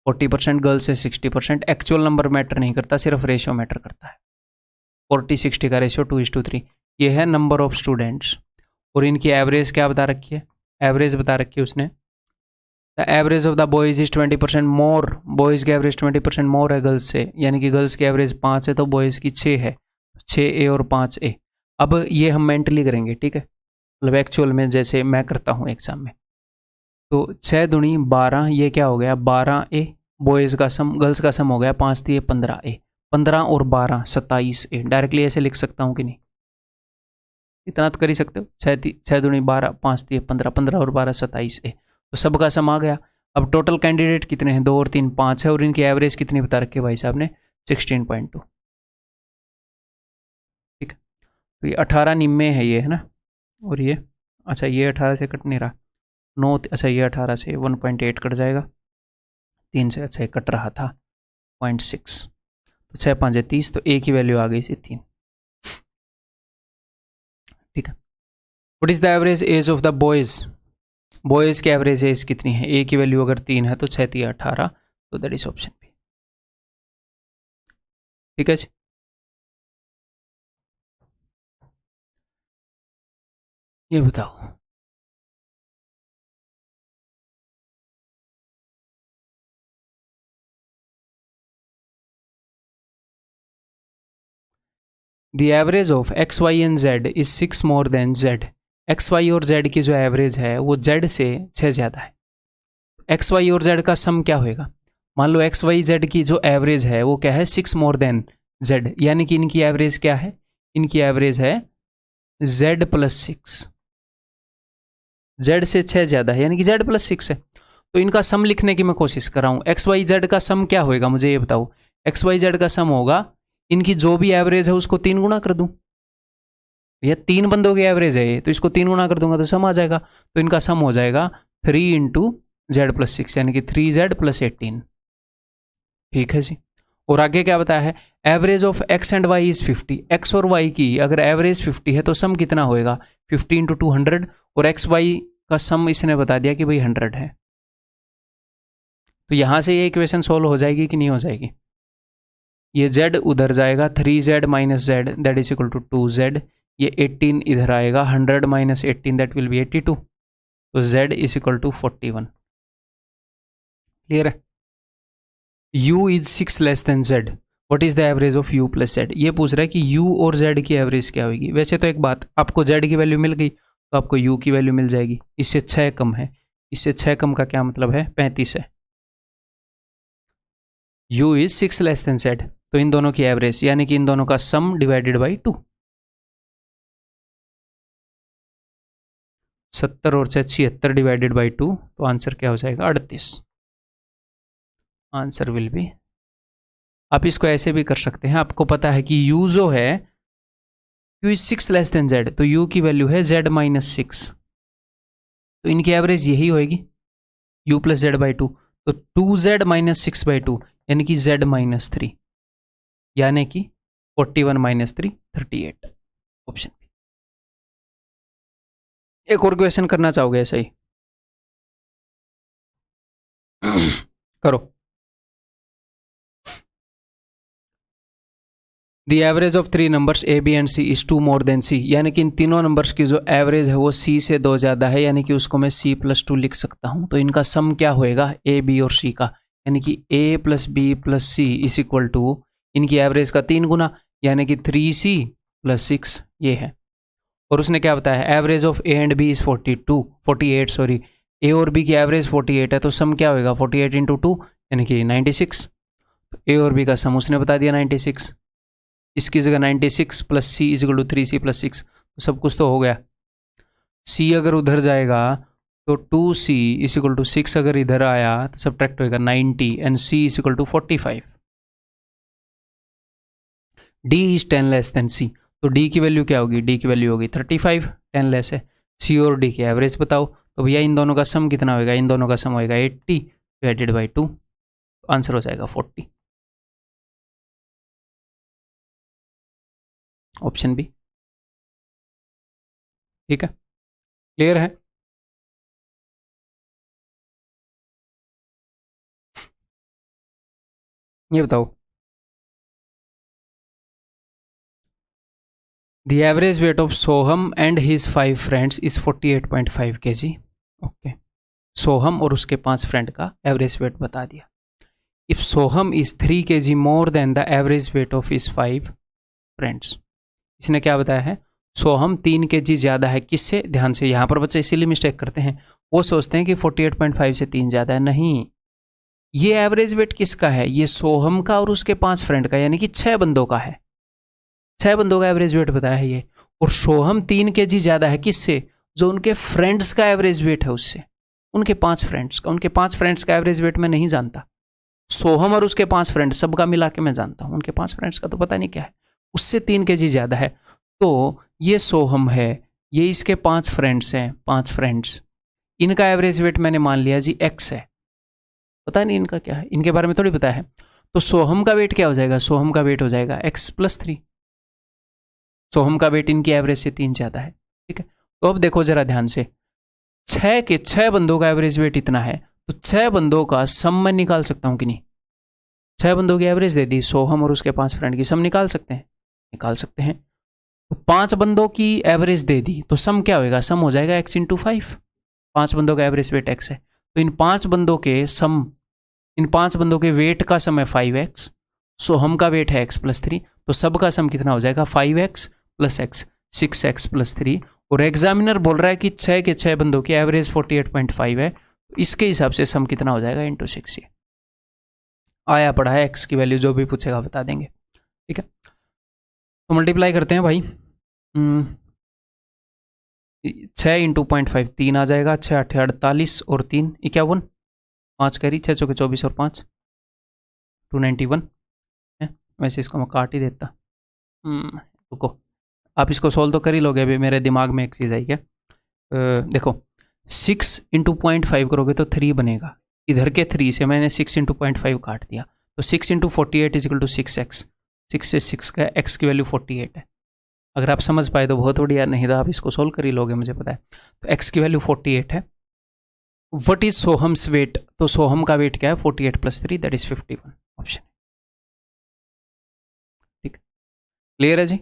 40% गर्ल्स है 60%। एक्चुअल नंबर मैटर नहीं करता, सिर्फ रेशियो मैटर करता है। 40-60 का रेशियो 2:3। ये है नंबर ऑफ स्टूडेंट्स और इनकी एवरेज क्या बता रखी है? एवरेज बता रखी है उसने, the average of the boys is 20% more, boys की एवरेज 20% मोर है गर्ल्स से, यानी कि गर्ल्स की एवरेज 5 है तो बॉयज़ की 6 है, 6A और 5A। अब ये हम मेंटली करेंगे, ठीक है, मतलब एक्चुअल में जैसे मैं करता हूँ एग्जाम में। तो 6 दूनी 12, ये क्या हो गया? 12A, बॉयज़ का सम, गर्ल्स का सम हो गया 5 15A, 15 और 12 27A। डायरेक्टली ऐसे लिख सकता हूँ कि नहीं? इतना तो कर ही सकते हो। 6 दूनी 12, 5 15, 15 और 12 27A, तो सबका सम आ गया। अब टोटल कैंडिडेट कितने हैं? 2 और 3 5 है और इनकी एवरेज कितनी बता रखी है भाई साहब ने? 16.2, ठीक है। तो ये 18 निम्मे है ये, है ना, और ये अच्छा ये 18 से कट नहीं रहा, 9, अच्छा ये 18 से 1.8 कट जाएगा, 3 से, अच्छा ये कट रहा था 0.6, तो 6 5 30, तो A की वैल्यू आ गई 3, ठीक है। What is the average age of the boys? Boys की एवरेज एज कितनी है? A की वैल्यू अगर 3 है तो 6 3 18, तो दैट इज ऑप्शन बी, ठीक है जी। ये बताओ, the average of X Y and Z is 6 more than Z. X Y और जेड की जो एवरेज है वो जेड से 6 ज़्यादा है। एक्स वाई और जेड का सम क्या होएगा? मान लो एक्स वाई जेड की जो एवरेज है वो क्या है? 6 मोर देन जेड, यानी कि इनकी एवरेज क्या है? इनकी एवरेज है जेड प्लस 6, जेड से 6 ज़्यादा है, यानी कि जेड प्लस 6 है। तो इनका सम लिखने की मैं कोशिश कर रहा हूँ। एक्स वाई जेड का सम क्या होएगा मुझे ये बताओ? एक्स वाई जेड का सम होगा, इनकी जो भी एवरेज है उसको 3 गुना कर दूं, ये 3 बंदों की एवरेज है ये, तो इसको 3 गुना कर दूंगा तो सम आ जाएगा। तो इनका सम हो जाएगा 3 इंटू जेड प्लस 6, यानी कि 3Z प्लस 18, ठीक है जी। और आगे क्या बताया है? Average of X and Y is 50। X और वाई की अगर एवरेज 50 है तो सम कितना होएगा? 50 इंटू 2 100, और एक्स वाई का सम इसने बता दिया कि भाई 100 है। तो यहां से ये इक्वेशन सोल्व हो जाएगी कि नहीं हो जाएगी? ये z उधर जाएगा, 3Z minus Z that is equal to 2Z। ये 18 इधर आएगा, 100 माइनस 18 दैट विल बी 82, तो z is equal to 41। Clear है? u is 6 less than z, what is the average of u plus z? ये पूछ रहा है कि u और z की एवरेज क्या होगी। वैसे तो एक बात, आपको z की वैल्यू मिल गई तो आपको u की वैल्यू मिल जाएगी। इससे 6 कम है, इससे 6 कम का क्या मतलब है? 35 है। u is 6 less than z, तो इन दोनों की एवरेज यानी कि इन दोनों का सम डिवाइडेड बाई 2। 70 और 76 डिवाइडेड बाई 2, तो आंसर क्या हो जाएगा? 38। आंसर विल बी, आप इसको ऐसे भी कर सकते हैं, आपको पता है कि u जो है u is 6 less than z, तो u की वैल्यू है z माइनस 6, तो इनकी एवरेज यही होएगी u प्लस जेड बाई 2, तो 2Z माइनस 6 बाई 2 यानी कि z माइनस 3, यानी कि 41 माइनस 3 38, ऑप्शन बी। एक और क्वेश्चन करना चाहोगे ऐसा ही? करो। The average of 3 numbers A B and C is 2 more than C, यानी कि इन तीनों नंबर्स की जो एवरेज है वो सी से 2 ज़्यादा है, यानी कि उसको मैं सी प्लस 2 लिख सकता हूँ। तो इनका सम क्या होएगा? ए बी और सी का, यानी कि A plus B plus C is equal to इनकी एवरेज का 3 गुना, यानी कि 3C प्लस 6 ये है। और उसने क्या बताया? Average of A and B is 48 sorry, A और बी की एवरेज 48 है, तो सम क्या होएगा? 48 इंटू 2 यानी कि 96। तो ए और बी का सम उसने बता दिया 96, इसकी जगह 96 plus C is equal to 3C plus 6, तो सब कुछ तो हो गया। सी अगर उधर जाएगा तो 2C इज इक्वल टू 6, अगर इधर आया तो सब्ट्रैक्ट होएगा 90 and C is equal to 45। D is 10 less than C, तो D की वैल्यू क्या होगी? D की वैल्यू होगी 35, 10 लेस है। C और D की एवरेज बताओ, तो भैया इन दोनों का सम कितना होएगा? इन दोनों का सम होएगा 80 डिवाइडेड बाई 2, आंसर हो जाएगा 40, ऑप्शन बी। ठीक है, क्लियर है? ये बताओ, the average weight of Soham and his 5 friends is 48.5 kg। Okay, Soham और उसके 5 फ्रेंड का एवरेज वेट बता दिया। If Soham is 3 kg more than the average weight of his 5 friends, इसने क्या बताया है? सोहम 3 kg ज़्यादा है किससे? ध्यान से, यहाँ पर बच्चे इसीलिए मिस्टेक करते हैं, वो सोचते हैं कि 48.5 से 3 ज़्यादा है। नहीं, ये एवरेज वेट किसका है? ये सोहम का और उसके 5 फ्रेंड का, यानी कि 6 बंदों का है। 6 बंदों का एवरेज वेट बताया है ये। और सोहम 3 kg ज़्यादा है किससे? जो उनके फ्रेंड्स का एवरेज वेट है उससे, उनके 5 फ्रेंड्स का। उनके 5 फ्रेंड्स का एवरेज वेट मैं नहीं जानता, सोहम और उसके 5 फ्रेंड्स सबका मिला के मैं जानता हूँ, उनके 5 फ्रेंड्स का तो पता नहीं क्या है, उससे 3 kg ज़्यादा है। तो ये सोहम है, ये इसके 5 फ्रेंड्स हैं, 5 फ्रेंड्स, इनका एवरेज वेट मैंने मान लिया जी x है, पता नहीं इनका क्या है, इनके बारे में थोड़ी पता है। तो सोहम का वेट क्या हो जाएगा? सोहम का वेट हो जाएगा x + 3। सोहम का वेट इनकी एवरेज से 3 ज़्यादा है। ठीक है, तो अब देखो जरा ध्यान से, 6 के 6 बंदों का एवरेज वेट इतना है, तो 6 बंदों का सम मैं निकाल सकता हूँ कि नहीं? 6 बंदों की एवरेज दे दी, सोहम और उसके 5 फ्रेंड की, सम निकाल सकते हैं? निकाल सकते हैं। तो 5 बंदों की एवरेज दे दी, तो सम क्या होएगा? सम हो जाएगा x × 5। 5 बंदों का एवरेज वेट x है, तो इन 5 बंदों के सम, इन 5 बंदों के वेट का सम है 5x, सोहम का वेट है x + 3, तो सब का सम कितना हो जाएगा? 5x + x, 6x + 3। और एग्जामिनर बोल रहा है कि 6 के 6 बंदों की एवरेज 48.5 है, तो इसके हिसाब से सम कितना हो जाएगा? × 6। ये आया पड़ा है, x की वैल्यू जो भी पूछेगा बता देंगे। ठीक है, तो मल्टीप्लाई करते हैं भाई। 6 × 0.5 3 आ जाएगा, 6 8 48 और 3 51, 5 कैरी, 6 चौके 24 और 5 291 है। वैसे इसको मैं काट ही देता। रुको, आप इसको सोल्व तो कर ही लोगे, अभी मेरे दिमाग में एक चीज़ आई है। देखो 6 × 0.5 करोगे तो 3 बनेगा, इधर के 3 से मैंने 6 × 0.5 काट दिया, तो 6 × 48 = 6x। 6 से 6 का x की वैल्यू 48 है। अगर आप समझ पाए तो बहुत बढ़िया, नहीं तो आप इसको सोल्व कर ही लोगे, मुझे पता है। तो x की वैल्यू 48 है। What is Soham's weight? तो सोहम का वेट क्या है? 48 + 3 दैट इज 51, ऑप्शन। ठीक, क्लियर है जी?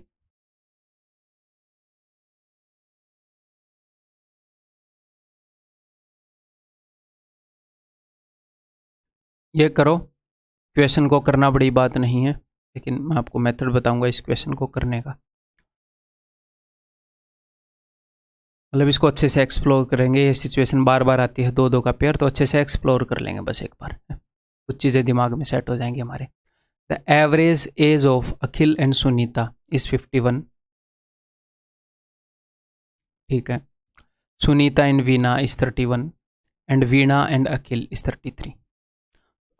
ये करो, क्वेश्चन को करना बड़ी बात नहीं है, लेकिन मैं आपको मेथड बताऊंगा इस क्वेश्चन को करने का। मतलब इसको अच्छे से एक्सप्लोर करेंगे, ये सिचुएशन बार बार आती है, 2-2 का पेयर, तो अच्छे से एक्सप्लोर कर लेंगे बस एक बार, कुछ चीज़ें दिमाग में सेट हो जाएंगी हमारे। The average age of Akhil and Sunita is 51। ठीक है, Sunita and Veena is 31 and Veena and Akhil is 33।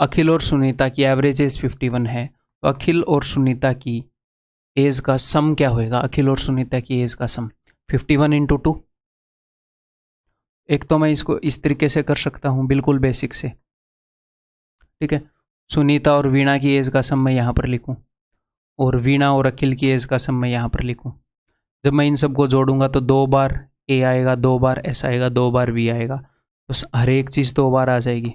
अखिल और सुनीता की एवरेज एज 51 है, तो अखिल और सुनीता की एज का सम क्या होएगा? अखिल और सुनीता की एज का सम 51 × 2। एक तो मैं इसको इस तरीके से कर सकता हूँ, बिल्कुल बेसिक से। ठीक है, सुनीता और वीणा की एज का सम मैं यहाँ पर लिखूँ, और वीणा और अखिल की एज का सम मैं यहाँ पर लिखूँ। जब मैं इन सबको जोड़ूंगा तो 2 बार ए आएगा, 2 बार एस आएगा, 2 बार वी आएगा, तो हर एक चीज़ 2 बार आ जाएगी।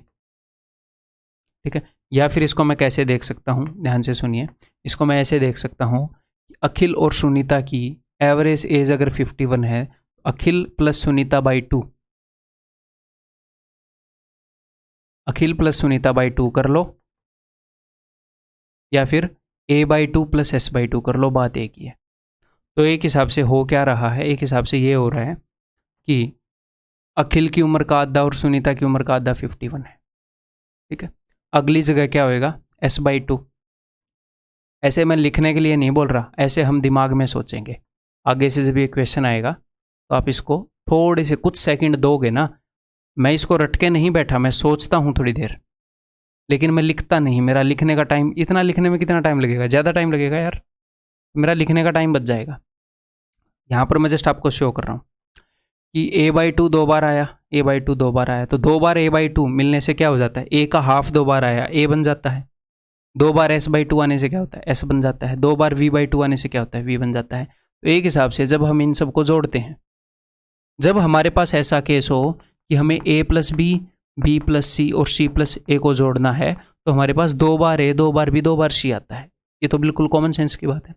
ठीक है, या फिर इसको मैं कैसे देख सकता हूँ, ध्यान से सुनिए, इसको मैं ऐसे देख सकता हूँ, अखिल और सुनीता की एवरेज एज अगर 51 है, अखिल + सुनीता / 2, अखिल + सुनीता / 2 कर लो, या फिर a/2 + s/2 कर लो, बात एक ही है। तो एक हिसाब से हो क्या रहा है? एक हिसाब से ये हो रहा है कि अखिल की उम्र का आधा और सुनीता की उम्र का आधा 51 है। ठीक है, अगली जगह क्या होएगा? s/2। ऐसे मैं लिखने के लिए नहीं बोल रहा, ऐसे हम दिमाग में सोचेंगे। आगे से जब ये क्वेश्चन आएगा तो आप इसको थोड़े से कुछ सेकंड दोगे ना, मैं इसको रट के नहीं बैठा, मैं सोचता हूँ थोड़ी देर, लेकिन मैं लिखता नहीं। मेरा लिखने का टाइम, इतना लिखने में कितना टाइम लगेगा, ज़्यादा टाइम लगेगा यार, मेरा लिखने का टाइम बच जाएगा। यहाँ पर मैं जस्ट आपको शो कर रहा हूँ कि a/2 2 बार आया, a/2 2 बार आया, तो 2 बार a/2 मिलने से क्या हो जाता है, a का हाफ 2 बार आया, a बन जाता है। 2 बार s/2 आने से क्या होता है, s बन जाता है। 2 बार v/2 आने से क्या होता है, v बन जाता है। तो एक हिसाब से जब हम इन सबको जोड़ते हैं, जब हमारे पास ऐसा केस हो कि हमें a + b, b + c और c + a को जोड़ना है, तो हमारे पास 2 बार a, 2 bar b, 2 bar c आता है। ये तो बिल्कुल कॉमन सेंस की बात है।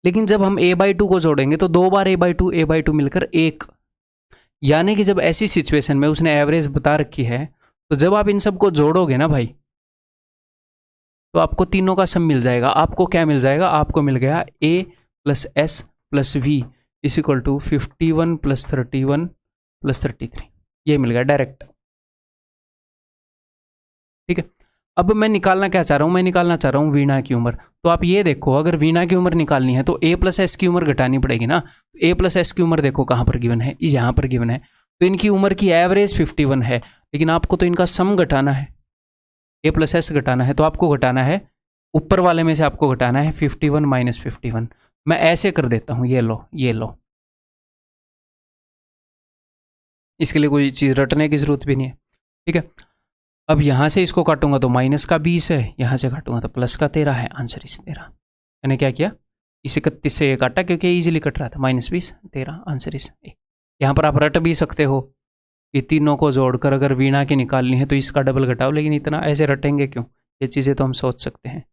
लेकिन जब हम a/2 को जोड़ेंगे तो 2 बार a/2 मिलकर 1, यानी कि जब ऐसी सिचुएशन में उसने एवरेज बता रखी है, तो जब आप इन सबको जोड़ोगे ना भाई, तो आपको तीनों का सम मिल जाएगा। आपको क्या मिल जाएगा, आपको मिल गया a + s + v = 51 + 31 + 33, ये मिल गया डायरेक्ट। ठीक है, अब मैं निकालना क्या चाह रहा हूँ, मैं निकालना चाह रहा हूँ वीणा की उम्र। तो आप ये देखो, अगर वीणा की उम्र निकालनी है तो a + s की उम्र घटानी पड़ेगी ना। a + s की उम्र देखो कहाँ पर गिवन है, यहाँ पर गिवन है। तो इनकी उम्र की एवरेज 51 है, लेकिन आपको तो इनका सम घटाना है, a + s घटाना है। तो आपको घटाना है, ऊपर वाले में से आपको घटाना है 51 - 51। मैं ऐसे कर देता हूँ, ये लो, ये लो। इसके लिए कोई चीज़ रटने की जरूरत भी नहीं है। ठीक है, अब यहाँ से इसको काटूंगा तो -20 है, यहाँ से काटूंगा तो +13 है। आंसर इस 13। मैंने क्या किया, इस 31 से ये काटा क्योंकि इजीली कट रहा था। -20 13, आंसर इस। यहाँ पर आप रट भी सकते हो कि तीनों को जोड़कर अगर वीणा की निकालनी है तो इसका डबल घटाओ, लेकिन इतना ऐसे रटेंगे क्यों, ये चीज़ें तो हम सोच सकते हैं।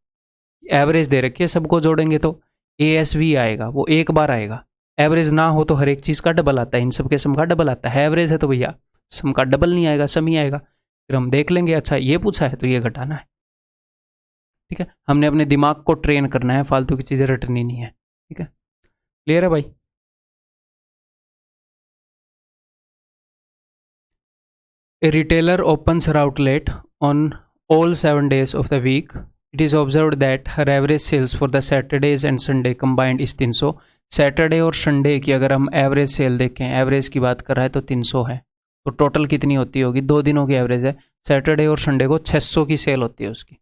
एवरेज दे रखी है, सबको जोड़ेंगे तो ASV आएगा, वो एक बार आएगा। एवरेज ना हो तो हर एक चीज़ का डबल आता है, इन सब के सम का डबल आता है। एवरेज है तो भैया सम का डबल नहीं आएगा, सम ही आएगा। फिर हम देख लेंगे, अच्छा ये पूछा है तो ये घटाना है। ठीक है, हमने अपने दिमाग को ट्रेन करना है, फालतू की चीज़ें रटनी नहीं है। ठीक है, क्लियर है भाई। A retailer opens her outlet on all 7 days of the week. It is observed that her average sales for the Saturdays and Sunday combined is 300. Saturday और संडे की अगर हम एवरेज सेल देखें, एवरेज की बात कर रहा है तो 300 है, तो टोटल कितनी होती होगी, 2 दिनों की एवरेज है। सैटरडे और संडे को 600 की सेल होती है उसकी।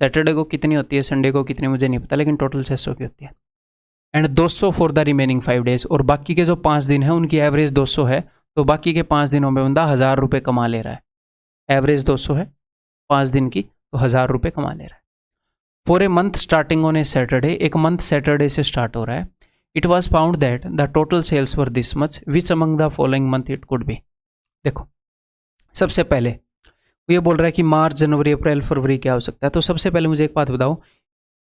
सैटरडे को कितनी होती है, संडे को कितनी मुझे नहीं पता, लेकिन टोटल 600 की होती है। And 200 for the remaining 5 days, और बाकी के जो 5 दिन है उनकी एवरेज 200 है, तो बाकी के 5 दिनों में बंदा 1000 रुपये कमा ले रहा है। एवरेज 200 है 5 दिन की, तो 1000 रुपये कमा ले रहा है। For a month starting on a Saturday, एक मंथ सैटरडे से स्टार्ट हो रहा है। It was found that the total sales were this much, which among the following month it could be. देखो, सबसे पहले ये बोल रहा है कि मार्च, जनवरी, अप्रैल, फरवरी क्या हो सकता है। तो सबसे पहले मुझे एक बात बताओ,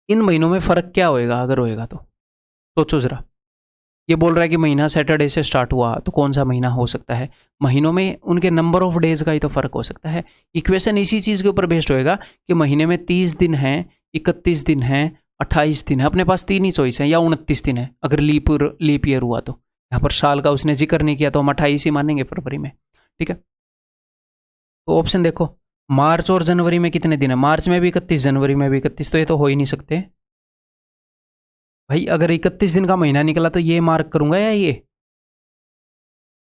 इन महीनों में फ़र्क क्या होएगा अगर होएगा तो सोचो ज़रा। ये बोल रहा है कि महीना सैटरडे से स्टार्ट हुआ, तो कौन सा महीना हो सकता है। महीनों में उनके नंबर ऑफ डेज का ही तो फ़र्क हो सकता है। इक्वेशन इसी चीज़ के ऊपर बेस्ड होएगा कि महीने में 30 दिन हैं, 31 दिन हैं, 28 दिन है। अपने पास 3 ही चॉइस हैं, या 29 दिन है अगर लीप ईयर हुआ तो। यहाँ पर साल का उसने जिक्र नहीं किया तो हम 28 ही मानेंगे फरवरी में। ठीक है, तो ऑप्शन देखो, मार्च और जनवरी में कितने दिन है, मार्च में भी 31, जनवरी में भी 31, तो ये तो हो ही नहीं सकते भाई। अगर 31 दिन का महीना निकला तो ये मार्क करूंगा या ये, है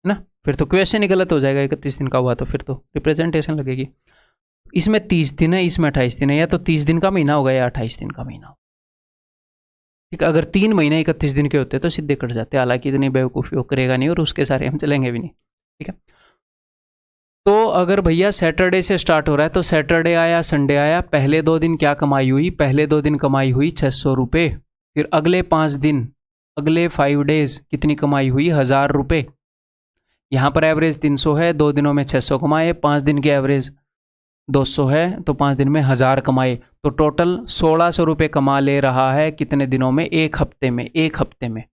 ना, फिर तो क्वेश्चन ही गलत हो जाएगा। 31 दिन का हुआ तो फिर तो रिप्रेजेंटेशन लगेगी। इसमें 30 दिन है, इसमें 28 दिन है, या तो 30 दिन का महीना होगा या 28 दिन का महीना होगा। ठीक है, अगर 3 महीने 31 दिन के होते तो सीधे कट जाते, हालांकि इतनी बेवकूफ़ी वो करेगा नहीं और उसके सारे हम चलेंगे भी नहीं। ठीक है, तो अगर भैया सैटरडे से स्टार्ट हो रहा है तो सैटरडे आया, संडे आया, पहले 2 दिन क्या कमाई हुई, पहले 2 दिन कमाई हुई 600 रुपये। फिर अगले 5 दिन, अगले 5 डेज कितनी कमाई हुई, 1000 रुपये। यहाँ पर एवरेज 300 है, 2 दिनों में 600 कमाए, 5 दिन की एवरेज 200 है, तो 5 दिन में 1000 कमाए, तो टोटल 1600 रुपये कमा ले रहा है। कितने दिनों में, एक हफ्ते में, एक हफ्ते में,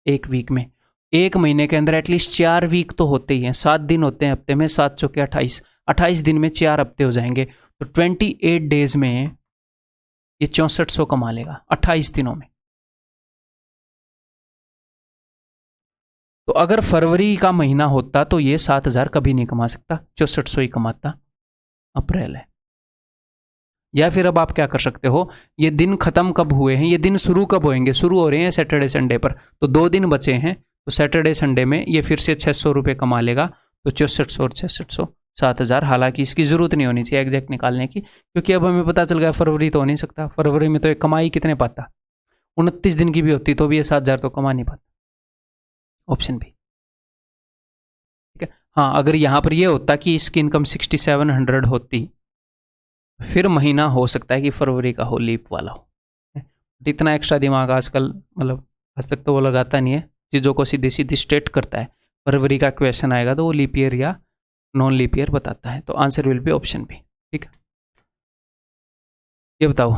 एक वीक में। एक महीने के अंदर एटलीस्ट 4 वीक तो होते ही हैं, 7 दिन होते हैं हफ्ते में, 7 चौके 28, 28 दिन में 4 हफ्ते हो जाएंगे, तो 28 डेज में ये 6400 कमा लेगा 28 दिनों में। तो अगर फरवरी का महीना होता तो ये 7000 कभी नहीं कमा सकता, 6400 ही कमाता। अप्रैल है। या फिर अब आप क्या कर सकते हो, ये दिन खत्म कब हुए हैं, ये दिन शुरू कब होंगे, शुरू हो रहे हैं सैटरडे संडे पर, तो 2 दिन बचे हैं, तो सैटरडे संडे में ये फिर से 600 रुपये कमा लेगा, तो 6400 और 6600 7000। हालांकि इसकी ज़रूरत नहीं होनी चाहिए एग्जैक्ट निकालने की, क्योंकि अब हमें पता चल गया फरवरी तो हो नहीं सकता, फरवरी में तो एक कमाई कितने पाता, 29 दिन की भी होती तो भी ये 7000 तो कमा नहीं पाता। Option B. ठीक है। हाँ, अगर यहाँ पर ये होता कि इसकी इनकम 6700 होती, फिर महीना हो सकता है कि फरवरी का हो, लीप वाला हो। इतना एक्स्ट्रा दिमाग आजकल, मतलब आज तक तो वो लगाता नहीं है, चीज़ों को सीधी सीधी स्टेट करता है। फरवरी का क्वेश्चन आएगा तो वो लीप ईयर या नॉन लीप ईयर बताता है। तो answer will be option B. ठीक है, ये बताओ,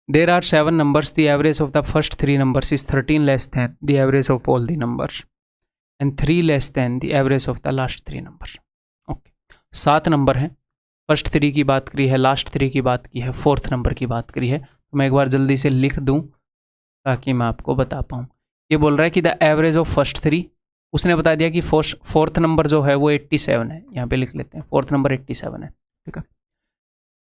there are 7 numbers, the average of the first 3 numbers is 13 less than the average of all the numbers and 3 less than the average of the last 3 numbers. Okay, 7 number हैं, first 3 की बात करी है, last 3 की बात की है, fourth number की बात करी है। तो मैं एक बार जल्दी से लिख दूं ताकि मैं आपको बता पाऊँ। ये बोल रहा है कि द एवरेज ऑफ फर्स्ट 3, उसने बता दिया कि फोर्थ नंबर जो है वो 87 है, यहाँ पे लिख लेते हैं, फोर्थ नंबर 87 है। ठीक है,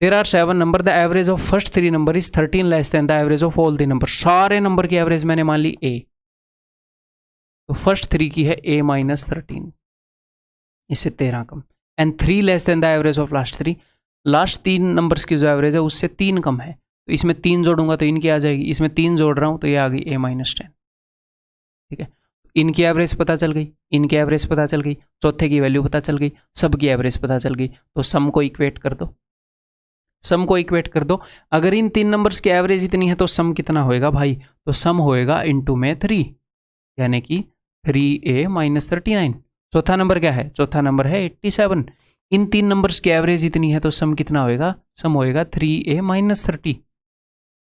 there are 7 number, the average of first 3 number is 13 less than the average of all the number. सारे नंबर की एवरेज मैंने मान ली ए, तो फर्स्ट 3 की है a माइनस 13, इससे 13 कम, and 3 less than the average of last 3, last 3 numbers की जो एवरेज है उससे 3 कम है। तो इसमें 3 जोड़ूंगा तो इनकी आ जाएगी, इसमें 3 जोड़ रहा हूं तो ये आ गई a माइनस 10। ठीक है, इनकी एवरेज पता चल गई, इनकी एवरेज पता चल गई, चौथे की वैल्यू पता चल गई, सबकी एवरेज पता चल गई। तो सम को इक्वेट कर दो, सम को इक्वेट कर दो। अगर इन 3 नंबर्स की एवरेज इतनी है तो सम कितना होएगा भाई, तो सम होएगा इनटू में 3, यानी कि 3a माइनस 39। चौथा नंबर क्या है, चौथा नंबर है 87। इन 3 नंबर्स की एवरेज इतनी है तो सम कितना होएगा, सम होएगा 3a माइनस 30।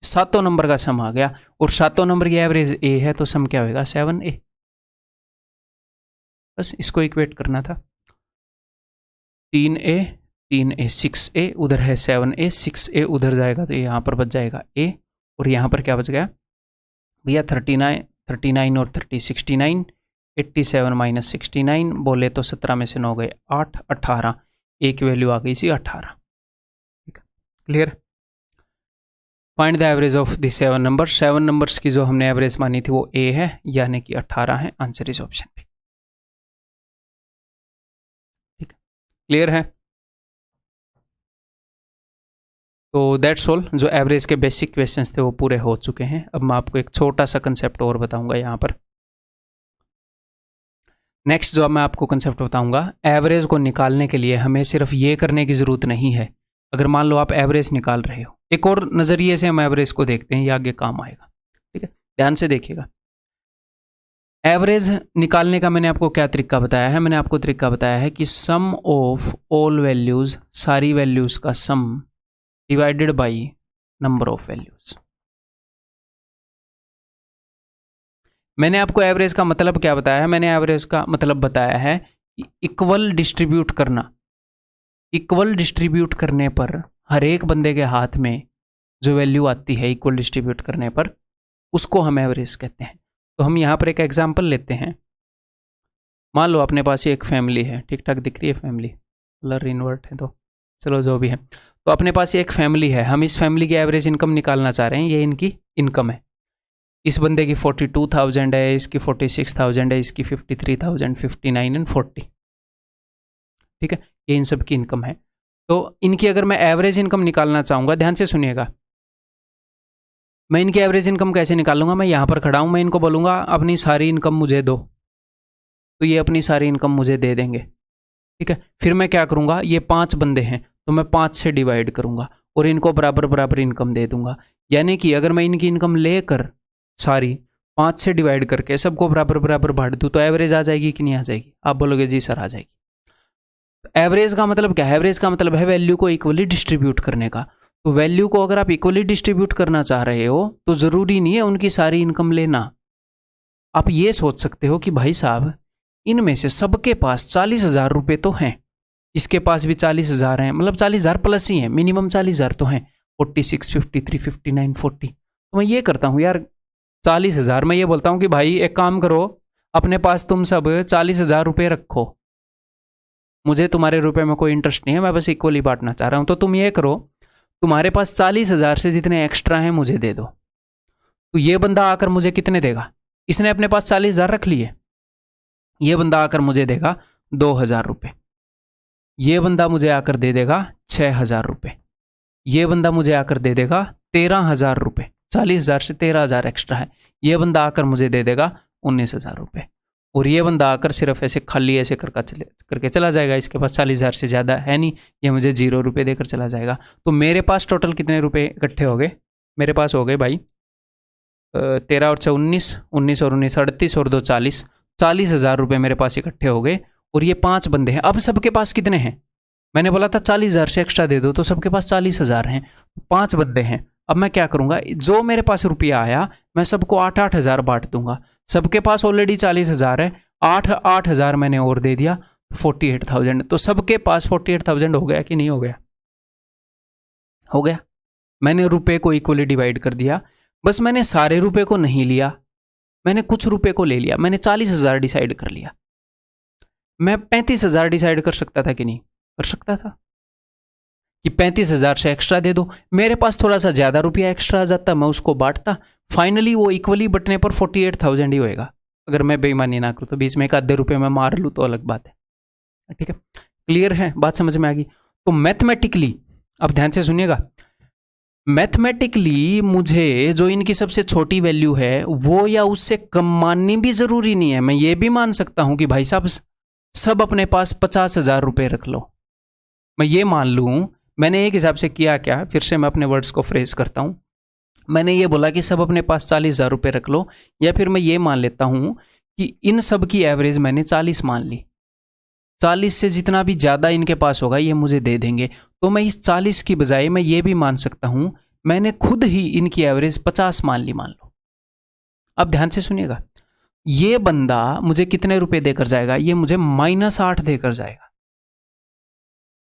सातों नंबर का सम आ गया, और सातों नंबर की एवरेज a है तो सम क्या होएगा 7a। बस इसको इक्वेट करना था। 3a 6a, उधर है 7a, 6a उधर जाएगा तो यहाँ पर बच जाएगा a, और यहाँ पर क्या बच गया भैया 39 और 30 69, 87 माइनस 69 बोले तो 17 में से 9 गए 8, 18, एक वैल्यू आ गई सी 18। ठीक है, clear. Find the average of the 7 numbers, 7 numbers की जो हमने एवरेज मानी थी वो a है, यानी कि 18 है। Answer is option B. ठीक है, क्लियर है। तो दैट्स ऑल, जो एवरेज के बेसिक क्वेश्चंस थे वो पूरे हो चुके हैं। अब मैं आपको एक छोटा सा कंसेप्ट और बताऊंगा यहाँ पर। नेक्स्ट जो मैं आपको कंसेप्ट बताऊंगा, एवरेज को निकालने के लिए हमें सिर्फ ये करने की ज़रूरत नहीं है। अगर मान लो आप एवरेज निकाल रहे हो, एक और नज़रिए से हम एवरेज को देखते हैं, ये आगे काम आएगा। ठीक है, ध्यान से देखिएगा। एवरेज निकालने का मैंने आपको क्या तरीका बताया है, मैंने आपको तरीका बताया है कि सम ऑफ ऑल वैल्यूज़, सारी वैल्यूज़ का सम divided by number of values. मैंने आपको एवरेज का मतलब क्या बताया है, मैंने एवरेज का मतलब बताया है कि इक्वल डिस्ट्रीब्यूट करना। इक्वल डिस्ट्रीब्यूट करने पर हर एक बंदे के हाथ में जो वैल्यू आती है इक्वल डिस्ट्रीब्यूट करने पर, उसको हम एवरेज कहते हैं। तो हम यहाँ पर एक एग्जाम्पल लेते हैं। मान लो अपने पास एक फैमिली है, ठीक ठाक दिख रही है फैमिली, कलर इन्वर्ट है तो चलो जो भी है। तो अपने पास एक फैमिली है, हम इस फैमिली की एवरेज इनकम निकालना चाह रहे हैं। ये इनकी इनकम है, इस बंदे की 42,000 है, इसकी 46,000 है, इसकी 53,000, 59 एंड 40। ठीक है, ये इन सब की इनकम है। तो इनकी अगर मैं एवरेज इनकम निकालना चाहूँगा, ध्यान से सुनिएगा, मैं इनकी एवरेज इनकम कैसे निकालूंगा। मैं यहाँ पर खड़ा हूँ, मैं इनको बोलूँगा अपनी सारी इनकम मुझे दो, तो ये अपनी सारी इनकम मुझे दे देंगे। ठीक है, फिर मैं क्या करूँगा, ये 5 बंदे हैं तो मैं 5 से डिवाइड करूँगा और इनको बराबर बराबर इनकम दे दूंगा। यानी कि अगर मैं इनकी इनकम लेकर सारी 5 से डिवाइड करके सबको बराबर बराबर बांट दूँ तो एवरेज आ जाएगी कि नहीं आ जाएगी? आप बोलोगे जी सर आ जाएगी। एवरेज का मतलब क्या है? एवरेज का मतलब है वैल्यू को इक्वली डिस्ट्रीब्यूट करने का। तो वैल्यू को अगर आप इक्वली डिस्ट्रीब्यूट करना चाह रहे हो तो ज़रूरी नहीं है उनकी सारी इनकम लेना। आप ये सोच सकते हो कि भाई साहब इनमें से सबके पास 40,000 रुपये तो हैं, इसके पास भी 40,000 हैं, मतलब 40,000 प्लस ही हैं, मिनिमम 40,000 तो हैं, 46, 53, 59, 40। तो मैं ये करता हूँ यार 40,000, मैं ये बोलता हूँ कि भाई एक काम करो, अपने पास तुम सब 40,000 रुपये रखो, मुझे तुम्हारे रुपए में कोई इंटरेस्ट नहीं है, मैं बस इक्वली बांटना चाह रहा हूँ। तो तुम ये करो, तुम्हारे पास 40,000 से जितने एक्स्ट्रा हैं मुझे दे दो। तो ये बंदा आकर मुझे कितने देगा, इसने अपने पास 40,000 रख लिए, ये बंदा आकर मुझे देगा 2,000 रुपये, ये बंदा मुझे आकर दे देगा 6,000 रुपये, ये बंदा मुझे आकर दे देगा 13,000 रुपये, 40,000 से 13,000 एक्स्ट्रा है, ये बंदा आकर मुझे दे देगा 19,000 रुपये, और ये बंदा आकर सिर्फ ऐसे खाली ऐसे करके चला जाएगा, इसके पास 40,000 से ज़्यादा है नहीं, ये मुझे 0 रुपये देकर चला जाएगा। तो मेरे पास टोटल कितने रुपए इकट्ठे हो गए, मेरे पास हो गए भाई 13 और 6 19, 19 और 19 38 और 2 40, 40,000 रुपये मेरे पास इकट्ठे हो गए। और ये 5 बंदे हैं, अब सबके पास कितने हैं, मैंने बोला था 40,000 से एक्स्ट्रा दे दो, तो सबके पास 40,000 हैं, 5 बंदे हैं। अब मैं क्या करूंगा, जो मेरे पास रुपया आया मैं सबको 8,000 बांट दूंगा, सबके पास ऑलरेडी 40,000 है, 8,000 मैंने और दे दिया, 48,000। तो सबके पास 48,000 हो गया कि नहीं हो गया, हो गया। मैंने रुपए को इक्वली डिवाइड कर दिया, बस मैंने सारे रुपए को नहीं लिया, मैंने कुछ रुपए को ले लिया, मैंने 40,000 डिसाइड कर लिया। मैं 35,000 डिसाइड कर सकता था कि नहीं कर सकता था, कि 35,000 से एक्स्ट्रा दे दो, मेरे पास थोड़ा सा ज्यादा रुपया एक्स्ट्रा आ जाता, मैं उसको बांटता, फाइनली वो इक्वली बटने पर 48,000 ही होएगा। अगर मैं बेईमानी ना करूँ तो बीच में एक आधे रुपये में मार लूँ तो अलग बात है, ठीक है। क्लियर है, बात समझ में आ गई। तो मैथमेटिकली, अब ध्यान से सुनिएगा, मैथमेटिकली मुझे जो इनकी सबसे छोटी वैल्यू है वो या उससे कम माननी भी जरूरी नहीं है। मैं ये भी मान सकता हूं कि भाई साहब सब अपने पास 50,000 रुपये रख लो, मैं ये मान लूं, मैंने एक हिसाब से किया क्या, फिर से मैं अपने वर्ड्स को फ्रेज करता हूं, मैंने ये बोला कि सब अपने पास 40,000 रुपये रख लो, या फिर मैं ये मान लेता हूं कि इन सब की एवरेज मैंने 40 मान ली, 40 से जितना भी ज़्यादा इनके पास होगा ये मुझे दे देंगे। तो मैं इस 40 की बजाय मैं ये भी मान सकता हूं, मैंने खुद ही इनकी एवरेज 50 मान ली, मान लो। अब ध्यान से सुनिएगा, ये बंदा मुझे कितने रुपए देकर जाएगा, ये मुझे -8 देकर जाएगा।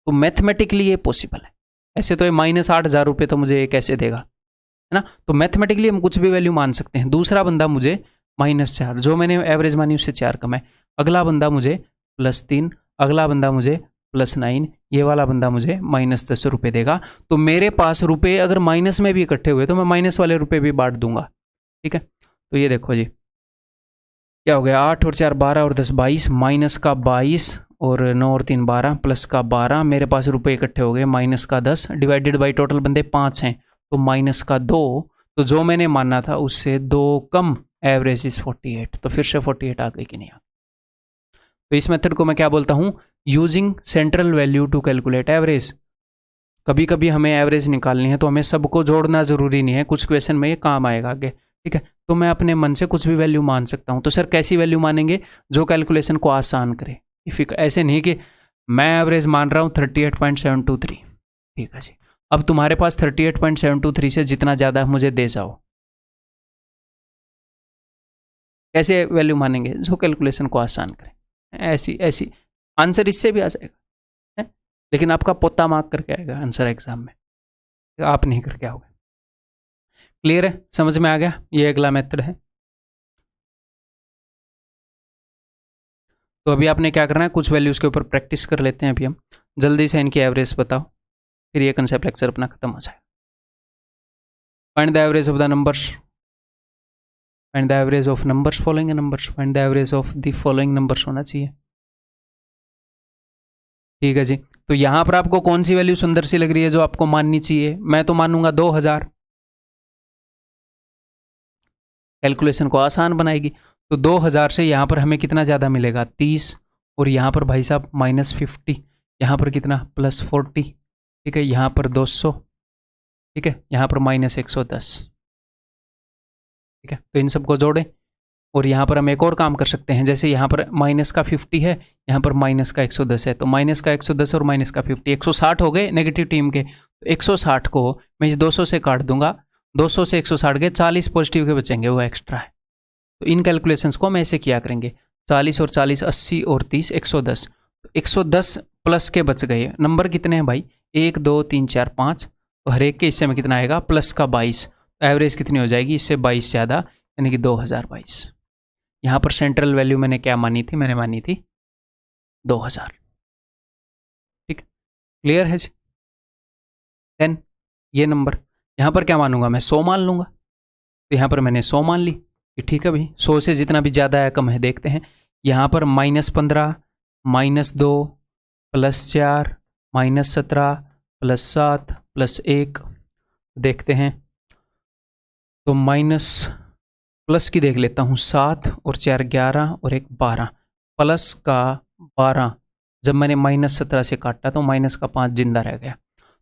तो मैथमेटिकली ये पॉसिबल है, ऐसे तो ये -8,000 रुपये तो मुझे कैसे देगा, है ना। तो मैथमेटिकली हम कुछ भी वैल्यू मान सकते हैं। दूसरा बंदा मुझे -4, जो मैंने एवरेज मानी उससे 4 कम है, अगला बंदा मुझे +3, अगला बंदा मुझे +9, ये वाला बंदा मुझे -10 रुपये देगा। तो मेरे पास रुपए अगर माइनस में भी इकट्ठे हुए तो मैं माइनस वाले रुपए भी बांट दूंगा, ठीक है। तो ये देखो जी, क्या हो गया, 8 और 4 12 और 10 22, माइनस का 22 और 9 और 3 12 प्लस का 12, मेरे पास रुपए इकट्ठे हो गए माइनस का 10, डिवाइडेड बाई टोटल बंदे 5 हैं तो माइनस का 2, तो जो मैंने माना था उससे 2 कम, एवरेज इज 48। तो फिर से 48 आ गई कि नहीं आ। तो इस मेथड को मैं क्या बोलता हूं, using central value to calculate average. कभी कभी हमें एवरेज निकालनी है तो हमें सबको जोड़ना जरूरी नहीं है, कुछ क्वेश्चन में ये काम आएगा आगे, ठीक है। तो मैं अपने मन से कुछ भी वैल्यू मान सकता हूं। तो सर कैसी वैल्यू मानेंगे, जो कैलकुलेशन को आसान करे। ऐसे नहीं कि मैं एवरेज मान रहा हूं 38.723, ठीक है जी, अब तुम्हारे पास 38.723 से जितना ज़्यादा मुझे दे जाओ, कैसे वैल्यू मानेंगे, जो कैलकुलेशन को आसान करे। ऐसी आंसर इससे भी आ जाएगा है? लेकिन आपका पोता मार्क करके आएगा आंसर एग्जाम में, आप नहीं करके आओगे। क्लियर है, समझ में आ गया, ये अगला मेथड है। तो अभी आपने क्या करना है, कुछ वैल्यूज के ऊपर प्रैक्टिस कर लेते हैं अभी हम, जल्दी से इनकी एवरेज बताओ, फिर ये कंसेप्ट लेक्चर अपना खत्म हो जाए। Find the average of the numbers, find the average of numbers following numbers, find the average of the following numbers होना चाहिए, ठीक है जी। तो यहां पर आपको कौन सी वैल्यू सुंदर सी लग रही है जो आपको माननी चाहिए, मैं तो मानूंगा 2000, कैलकुलेशन को आसान बनाएगी। तो 2000 से यहाँ पर हमें कितना ज़्यादा मिलेगा 30, और यहाँ पर भाई साहब -50, यहाँ पर कितना +40, ठीक है, यहाँ पर 200, ठीक है, यहाँ पर -110, ठीक है। तो इन सबको जोड़ें, और यहाँ पर हम एक और काम कर सकते हैं, जैसे यहाँ पर -50 है, यहाँ पर -110 है, तो -110 और -50 160 हो गए नेगेटिव टीम के। तो 160 को मैं इस 200 से काट दूंगा, 200 से 160 के 40 पॉजिटिव के बचेंगे, वो एक्स्ट्रा है। तो इन कैलकुलेशंस को हम ऐसे किया करेंगे, 40 और 40 80 और 30 110, 110 प्लस के बच गए, नंबर कितने हैं भाई 1 2 3 4 5, तो हर एक के हिस्से में कितना आएगा प्लस का 22, तो एवरेज कितनी हो जाएगी इससे 22 ज़्यादा, यानी कि 2022। यहाँ पर सेंट्रल वैल्यू मैंने क्या मानी थी, मैंने मानी थी 2000, ठीक, क्लियर है जी। देन ये नंबर यहाँ पर क्या मानूंगा मैं 100 मान लूंगा, तो यहाँ पर मैंने 100 मान ली कि ठीक है भाई 100 से जितना भी ज़्यादा है कम है देखते हैं। यहाँ पर -15 -2 +4 -17 +7 +1 देखते हैं। तो माइनस प्लस की देख लेता हूँ 7 और 4 11 और 1 12 प्लस का 12 जब मैंने -17 से काटा तो माइनस का 5 जिंदा रह गया।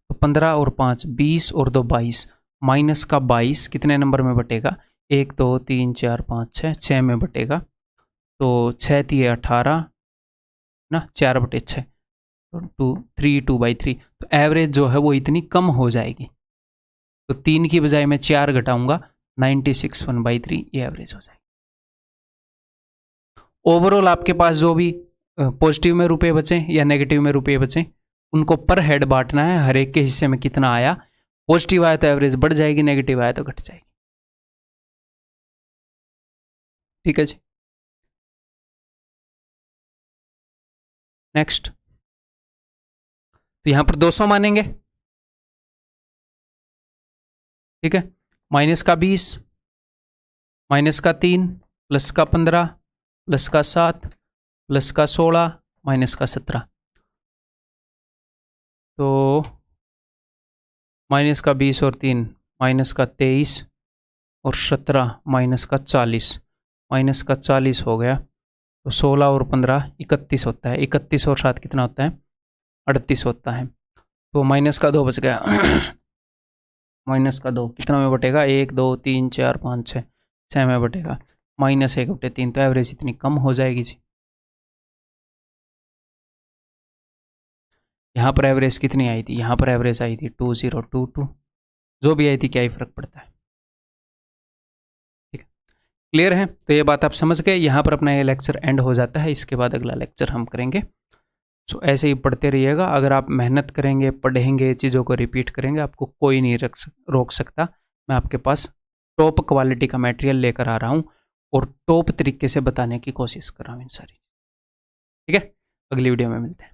तो 15 और 5 20 और 2 22 माइनस का 22 कितने नंबर में बटेगा 1 2 3 4 5 6 में बटेगा। तो 6 3 18 ना 4/6 तो 2/3 तो एवरेज जो है वो इतनी कम हो जाएगी। तो 3 की बजाय मैं 4 घटाऊंगा 96 1/3 ये एवरेज हो जाएगी। ओवरऑल आपके पास जो भी पॉजिटिव में रुपए बचे या नेगेटिव में रुपए बचे उनको पर हेड बांटना है, हर एक के हिस्से में कितना आया। पॉजिटिव आया तो एवरेज बढ़ जाएगी, नेगेटिव आया तो घट जाएगी। ठीक है जी। नेक्स्ट, तो यहां पर 200 मानेंगे। ठीक है, माइनस का 20 माइनस का 3 प्लस का 15 प्लस का 7 प्लस का 16 माइनस का 17 तो माइनस का 20 और 3 माइनस का 23 और 17 माइनस का 40 माइनस का 40 हो गया। तो 16 और 15 31 होता है। 31 और 7 कितना होता है 38 होता है। तो माइनस का 2 बच गया माइनस का 2 कितना में बटेगा 1 2 3 4 5 6 6 में बटेगा -1/3 तो एवरेज इतनी कम हो जाएगी जी। यहाँ पर एवरेज कितनी आई थी, यहाँ पर एवरेज आई थी 2022 जो भी आई थी क्या ही फर्क पड़ता है। ठीक है, क्लियर है। तो ये बात आप समझ गए। यहाँ पर अपना ये लेक्चर एंड हो जाता है। इसके बाद अगला लेक्चर हम करेंगे। सो ऐसे ही पढ़ते रहिएगा। अगर आप मेहनत करेंगे, पढ़ेंगे, चीज़ों को रिपीट करेंगे, आपको कोई नहीं रोक सकता। मैं आपके पास टॉप क्वालिटी का मटेरियल लेकर आ रहा हूँ और टॉप तरीके से बताने की कोशिश कर रहा हूँ इन सारी। ठीक है, अगली वीडियो में मिलते हैं।